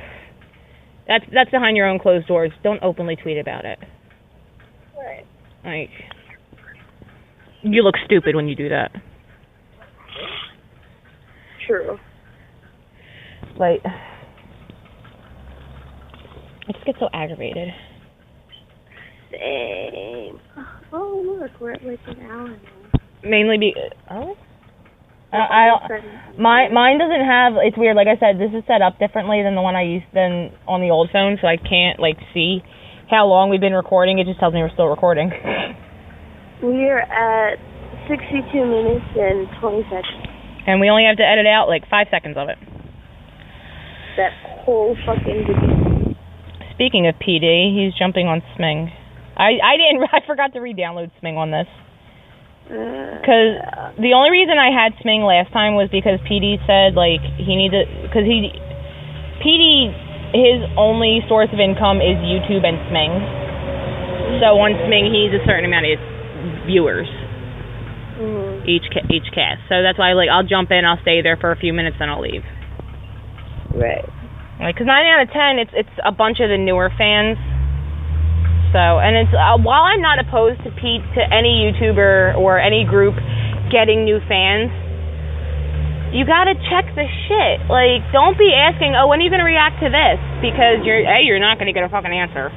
That's behind your own closed doors. Don't openly tweet about it. Right. Like, you look stupid when you do that. True. Like, I just get so aggravated. Same. Oh, look, we're at like an hour now. Mainly mine doesn't have, it's weird, like I said, this is set up differently than the one I used than on the old phone, so I can't, like, see how long we've been recording. It just tells me we're still recording. We're at 62 minutes and 20 seconds. And we only have to edit out, like, 5 seconds of it. That whole fucking video. Speaking of PD, he's jumping on Sming. I forgot to re-download Sming on this. Because the only reason I had Sming last time was because PD said, like, he needed, because PD, his only source of income is YouTube and Sming. So on Sming, he needs a certain amount of viewers each cast. So that's why, like, I'll jump in, I'll stay there for a few minutes, then I'll leave. Right. Like, because 9 out of 10, it's a bunch of the newer fans. So, and it's while I'm not opposed to any YouTuber or any group getting new fans, you gotta check the shit. Like, don't be asking, oh, when are you gonna react to this? Because you're not gonna get a fucking answer.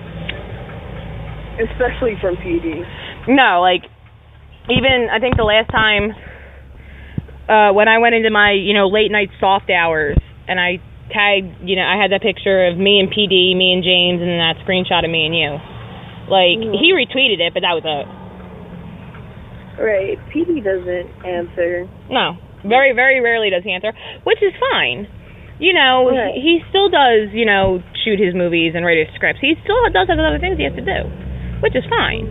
Especially from PD. No, like, even I think the last time when I went into my late night soft hours and I tagged, I had that picture of me and PD, me and James, and then that screenshot of me and you. Like, he retweeted it, but that was it. Right. PD doesn't answer. No. Very, very rarely does he answer, which is fine. Right. He still does, shoot his movies and write his scripts. He still does have other things he has to do, which is fine.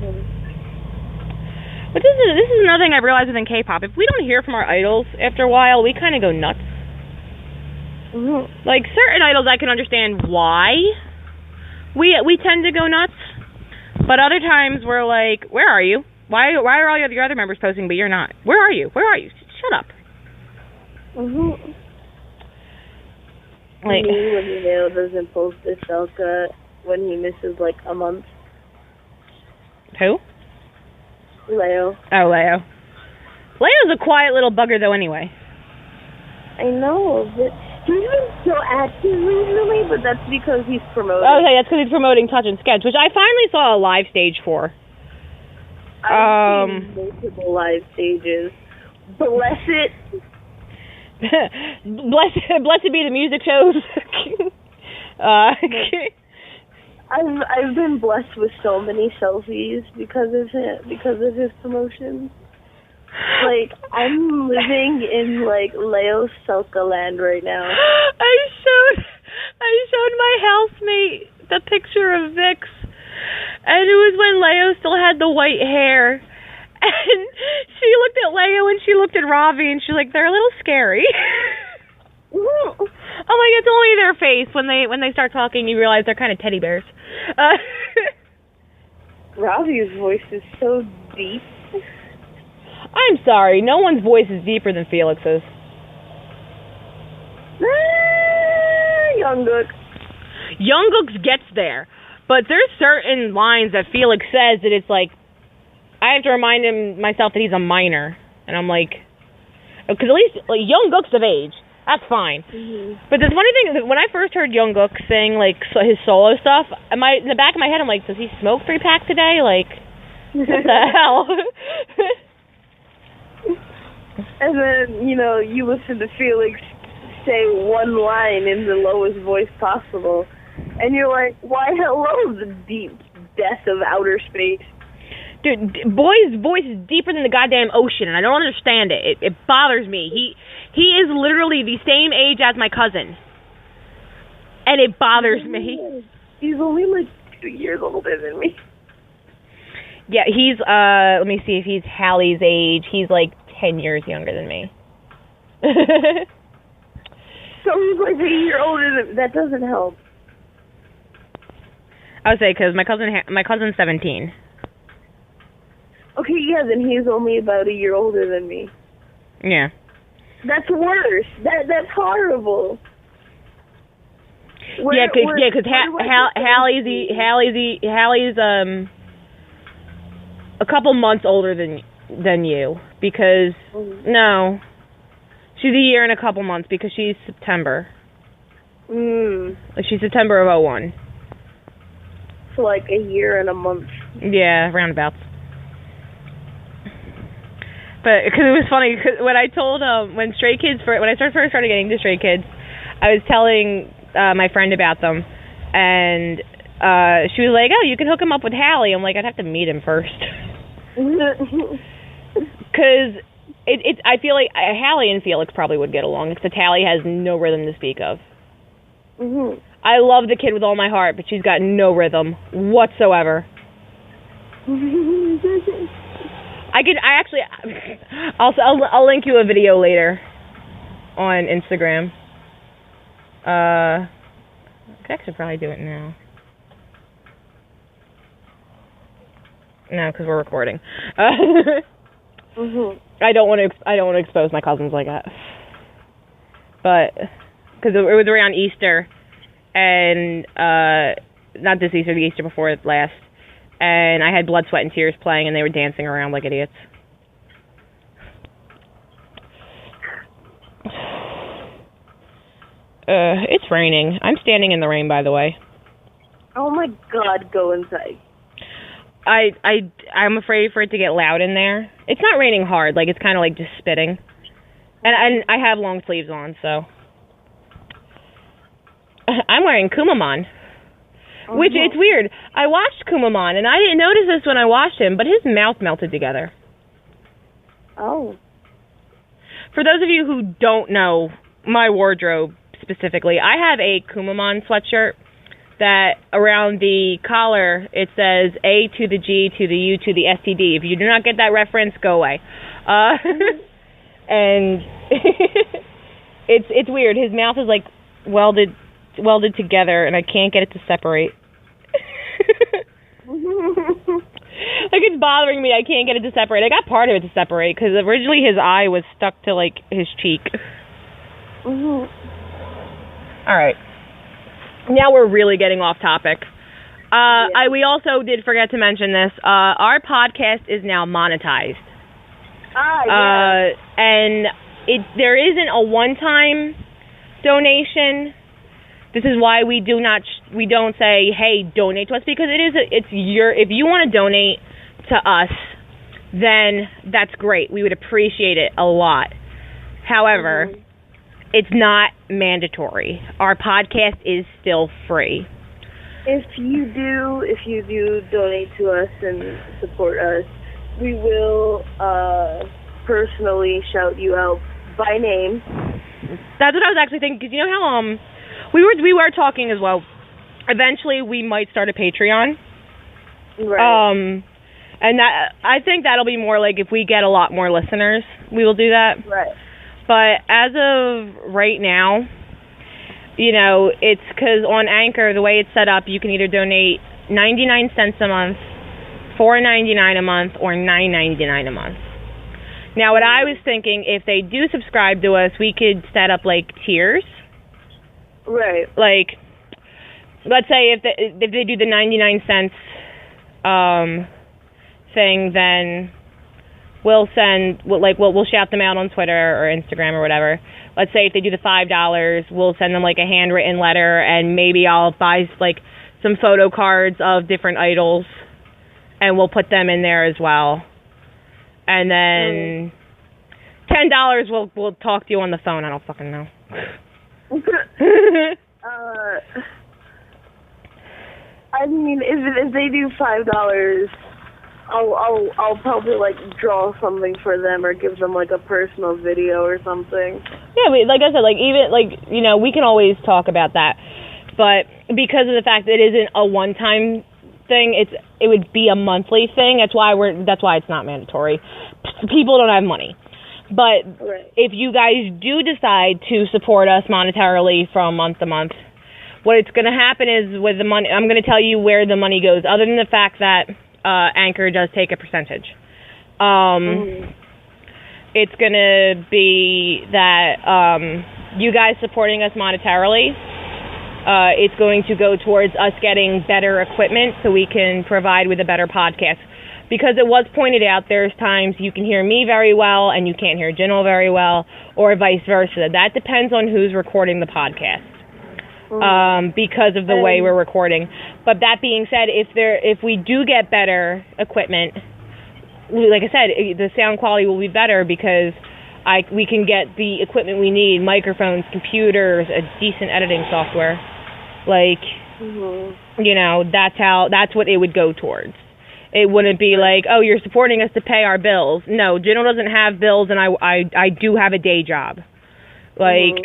But this is another thing I've realized within K-pop. If we don't hear from our idols after a while, we kind of go nuts. Like, certain idols I can understand why we tend to go nuts. But other times we're like, where are you? Why are all your other members posting but you're not? Where are you? Where are you? Shut up. Like, when Leo doesn't post his Selka when he misses like a month. Who? Leo. Oh, Leo. Leo's a quiet little bugger though anyway. I know, but he's been so active recently, but that's because he's promoting. Okay, that's because he's promoting Touch and Sketch, which I finally saw a live stage for. I've seen multiple live stages. Bless it. Blessed be the music shows. I've been blessed with so many selfies because of his promotions. Like, I'm living in, like, Leo Selka land right now. I showed my housemate the picture of Vix, and it was when Leo still had the white hair. And she looked at Leo and she looked at Ravi and she's like, they're a little scary. I'm like, it's only their face. When they start talking, you realize they're kind of teddy bears. Ravi's voice is so deep. I'm sorry, no one's voice is deeper than Felix's. Jungkook's gets there, but there's certain lines that Felix says that it's like, I have to remind myself that he's a minor, and I'm like, because at least like, Jungkook's of age, that's fine. But the funny thing is, when I first heard Jungkook sing like his solo stuff, in the back of my head, I'm like, does he smoke 3 packs a day? Like, what the hell? And then, you listen to Felix say one line in the lowest voice possible, and you're like, why hello, the deep death of outer space? Dude, boy's voice is deeper than the goddamn ocean, and I don't understand it. It bothers me. He is literally the same age as my cousin, and it bothers me. He's only like 2 years older than me. Yeah, he's, let me see if he's Hallie's age. He's like 10 years younger than me. So he's like a year older than, that doesn't help. I would say, because my cousin's 17. Okay, yeah, then he's only about a year older than me. Yeah. That's worse. That's horrible. Because Hallie's a couple months older than you, because no, she's a year and a couple months because she's September. She's September of 01. So like a year and a month. Yeah, roundabouts. But because it was funny, cause when I told when I first started getting into Stray Kids, I was telling my friend about them, and she was like, "Oh, you can hook him up with Hallie." I'm like, "I'd have to meet him first." Because I feel like Hallie and Felix probably would get along, except Hallie has no rhythm to speak of. I love the kid with all my heart, but she's got no rhythm whatsoever. I'll link you a video later on Instagram. I could actually probably do it now. No, because we're recording. I don't want to expose my cousins like that. But because it was around Easter, and not this Easter, the Easter before last, and I had Blood, Sweat, and Tears playing, and they were dancing around like idiots. It's raining. I'm standing in the rain, by the way. Oh my God, go inside. I'm afraid for it to get loud in there. It's not raining hard, like it's kind of like just spitting. And I have long sleeves on, so. I'm wearing Kumamon. Which, it's weird. I watched Kumamon, and I didn't notice this when I watched him, but his mouth melted together. Oh. For those of you who don't know my wardrobe specifically, I have a Kumamon sweatshirt that around the collar, it says A to the G to the U to the STD. If you do not get that reference, go away. And it's weird. His mouth is like welded together, and I can't get it to separate. Like, it's bothering me. I can't get it to separate. I got part of it to separate because originally his eye was stuck to like his cheek. All right. Now we're really getting off topic. We also did forget to mention this. Our podcast is now monetized. And there isn't a one-time donation. This is why we don't say, hey, donate to us, because if you want to donate to us, then that's great. We would appreciate it a lot. However, it's not mandatory. Our podcast is still free. If you do donate to us and support us, we will personally shout you out by name. That's what I was actually thinking, because you know how we were talking as well. Eventually, we might start a Patreon. Right. And I think that'll be more like if we get a lot more listeners, we will do that. Right. But as of right now, you know, it's because on Anchor, the way it's set up, you can either donate 99 cents a month, $4.99 a month, or $9.99 a month. Now, what I was thinking, if they do subscribe to us, we could set up like tiers. Right. Like, let's say if they do the 99 cents thing, then we'll shout them out on Twitter or Instagram or whatever. Let's say if they do the $5, we'll send them like a handwritten letter, and maybe I'll buy like some photo cards of different idols, and we'll put them in there as well. And then $10, we'll talk to you on the phone. I don't fucking know. I mean, if they do $5, I'll probably like draw something for them or give them like a personal video or something. Yeah, like I said, like even like we can always talk about that, but because of the fact that it isn't a one-time thing, it would be a monthly thing. That's why it's not mandatory. People don't have money. But if you guys do decide to support us monetarily from month to month, what it's going to happen is with the money, I'm going to tell you where the money goes, other than the fact that Anchor does take a percentage. It's going to be that you guys supporting us monetarily, it's going to go towards us getting better equipment so we can provide with a better podcast. Because it was pointed out, there's times you can hear me very well and you can't hear Jin'l very well, or vice versa. That depends on who's recording the podcast. Because of the way we're recording. But that being said, if we do get better equipment, like I said, the sound quality will be better because we can get the equipment we need, microphones, computers, a decent editing software. Like, that's what it would go towards. It wouldn't be like, oh, you're supporting us to pay our bills. No, Jin'l doesn't have bills, and I do have a day job. Like,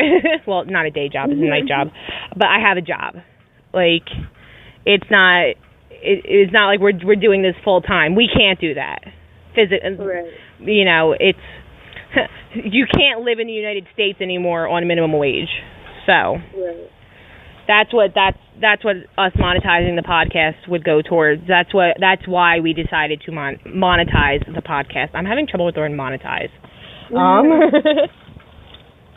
well, not a day job, it's a night job, but I have a job. Like, it's not like we're doing this full time. We can't do that. It's you can't live in the United States anymore on minimum wage. So that's what us monetizing the podcast would go towards. That's why we decided to monetize the podcast. I'm having trouble with the word monetize.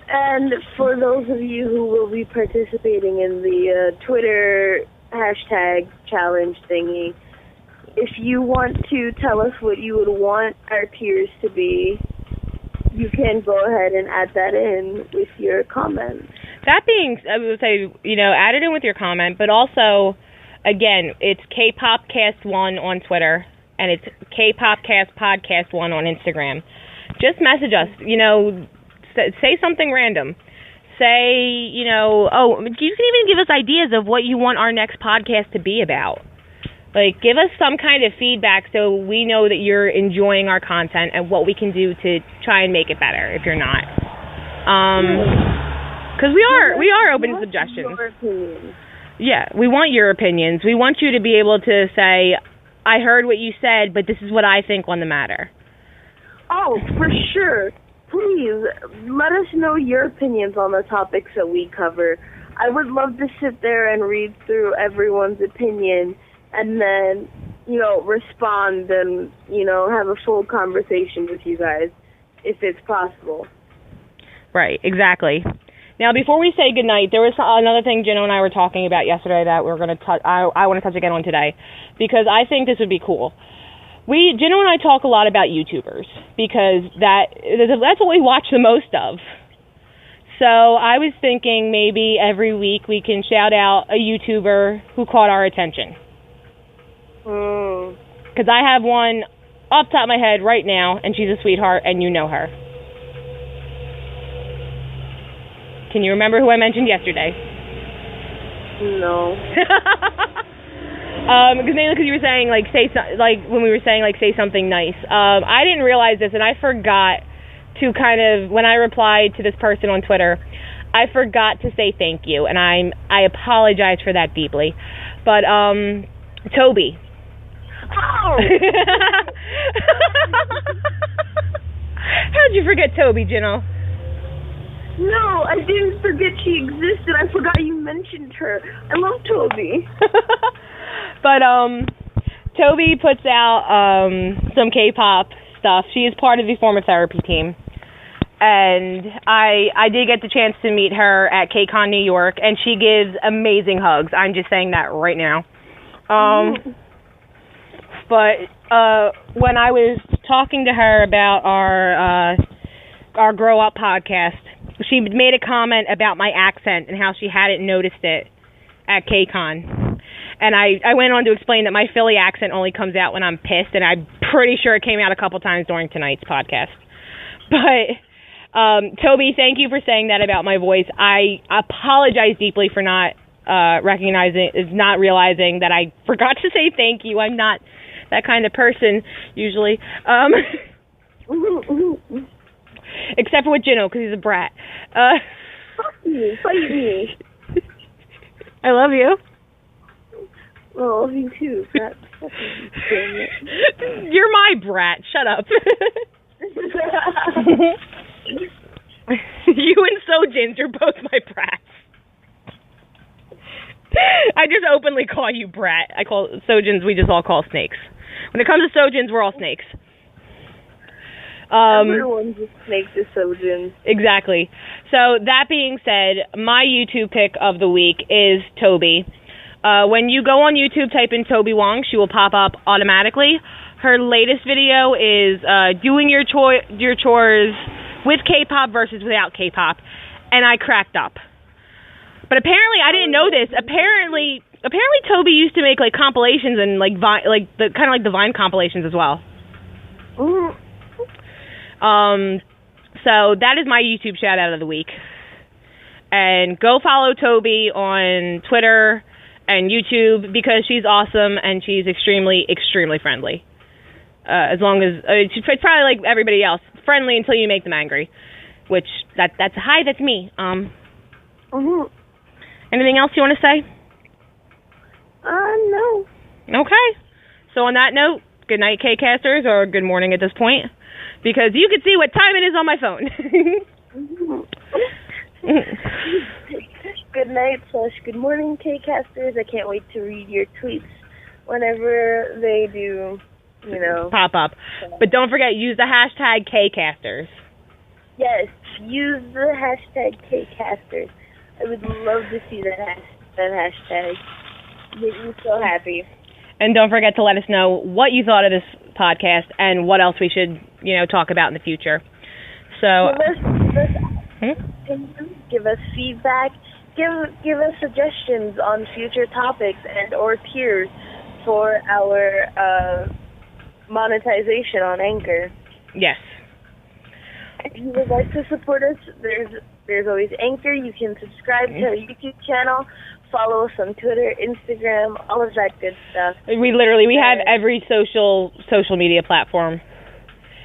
And for those of you who will be participating in the Twitter hashtag challenge thingy, if you want to tell us what you would want our tiers to be, you can go ahead and add that in with your comment. That being, I would say, add it in with your comment, but also, again, it's K-PopCast1 on Twitter, and it's K-PopCast Podcast 1 on Instagram. Just message us, say something random. Say, you can even give us ideas of what you want our next podcast to be about. Like, give us some kind of feedback so we know that you're enjoying our content and what we can do to try and make it better if you're not. Because we are open to suggestions. Yeah, we want your opinions. We want you to be able to say, I heard what you said, but this is what I think on the matter. Oh, for sure. Please, let us know your opinions on the topics that we cover. I would love to sit there and read through everyone's opinion and then, respond and, have a full conversation with you guys, if it's possible. Right, exactly. Now, before we say goodnight, there was another thing Jin'l and I were talking about yesterday that we're going to I want to touch again on today, because I think this would be cool. Jin'l and I talk a lot about YouTubers, because that's what we watch the most of. So I was thinking maybe every week we can shout out a YouTuber who caught our attention. Because I have one off the top of my head right now, and she's a sweetheart, and you know her. Can you remember who I mentioned yesterday? No. Because you were saying, when we were saying, say something nice. I didn't realize this, and I forgot to when I replied to this person on Twitter, I forgot to say thank you, and I apologize for that deeply. But, Toby. Oh! How'd you forget Toby, Jin'l? No, I didn't forget she existed. I forgot you mentioned her. I love Toby. But Toby puts out some K-pop stuff. She is part of the Form of Therapy team. And I did get the chance to meet her at KCON New York, and she gives amazing hugs. I'm just saying that right now. But when I was talking to her about our Grow Up podcast, she made a comment about my accent and how she hadn't noticed it at KCON. And I went on to explain that my Philly accent only comes out when I'm pissed, and I'm pretty sure it came out a couple times during tonight's podcast. But, Toby, thank you for saying that about my voice. I apologize deeply for not realizing that I forgot to say thank you. I'm not that kind of person, usually. Except for with Jino, because he's a brat. Fight me. I love you. Oh, I love you too, brat. You're my brat. Shut up. You and Sojins, you're both my brats. I just openly call you brat. I call Sojins, we just all call snakes. When it comes to Sojins, we're all snakes. Everyone's a snake to Sojins. Exactly. So, that being said, my YouTube pick of the week is Toby. When you go on YouTube, type in Toby Wong, she will pop up automatically. Her latest video is doing your chores with K-pop versus without K-pop, and I cracked up. But apparently, I didn't know this. Apparently, Toby used to make like compilations and like the Vine compilations as well. So that is my YouTube shout out of the week. And go follow Toby on Twitter and YouTube because she's awesome and she's extremely, extremely friendly. As long as she's probably like everybody else, friendly until you make them angry. Which that's me. Anything else you want to say? No. Okay. So on that note, good night, K-Casters, or good morning at this point, because you can see what time it is on my phone. Good night / good morning, K-Casters. I can't wait to read your tweets whenever they do, pop up. But don't forget, use the hashtag K-Casters. Yes, use the hashtag K-Casters. I would love to see that hashtag. Make me so happy. And don't forget to let us know what you thought of this podcast and what else we should, talk about in the future. So give us feedback. Give us suggestions on future topics and or tiers for our monetization on Anchor. Yes. If you would like to support us, there's always Anchor. You can subscribe to our YouTube channel, follow us on Twitter, Instagram, all of that good stuff. We have every social media platform,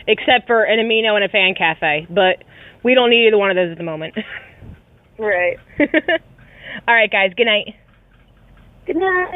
except for an Amino and a fan cafe, but we don't need either one of those at the moment. Right. All right, guys. Good night. Good night.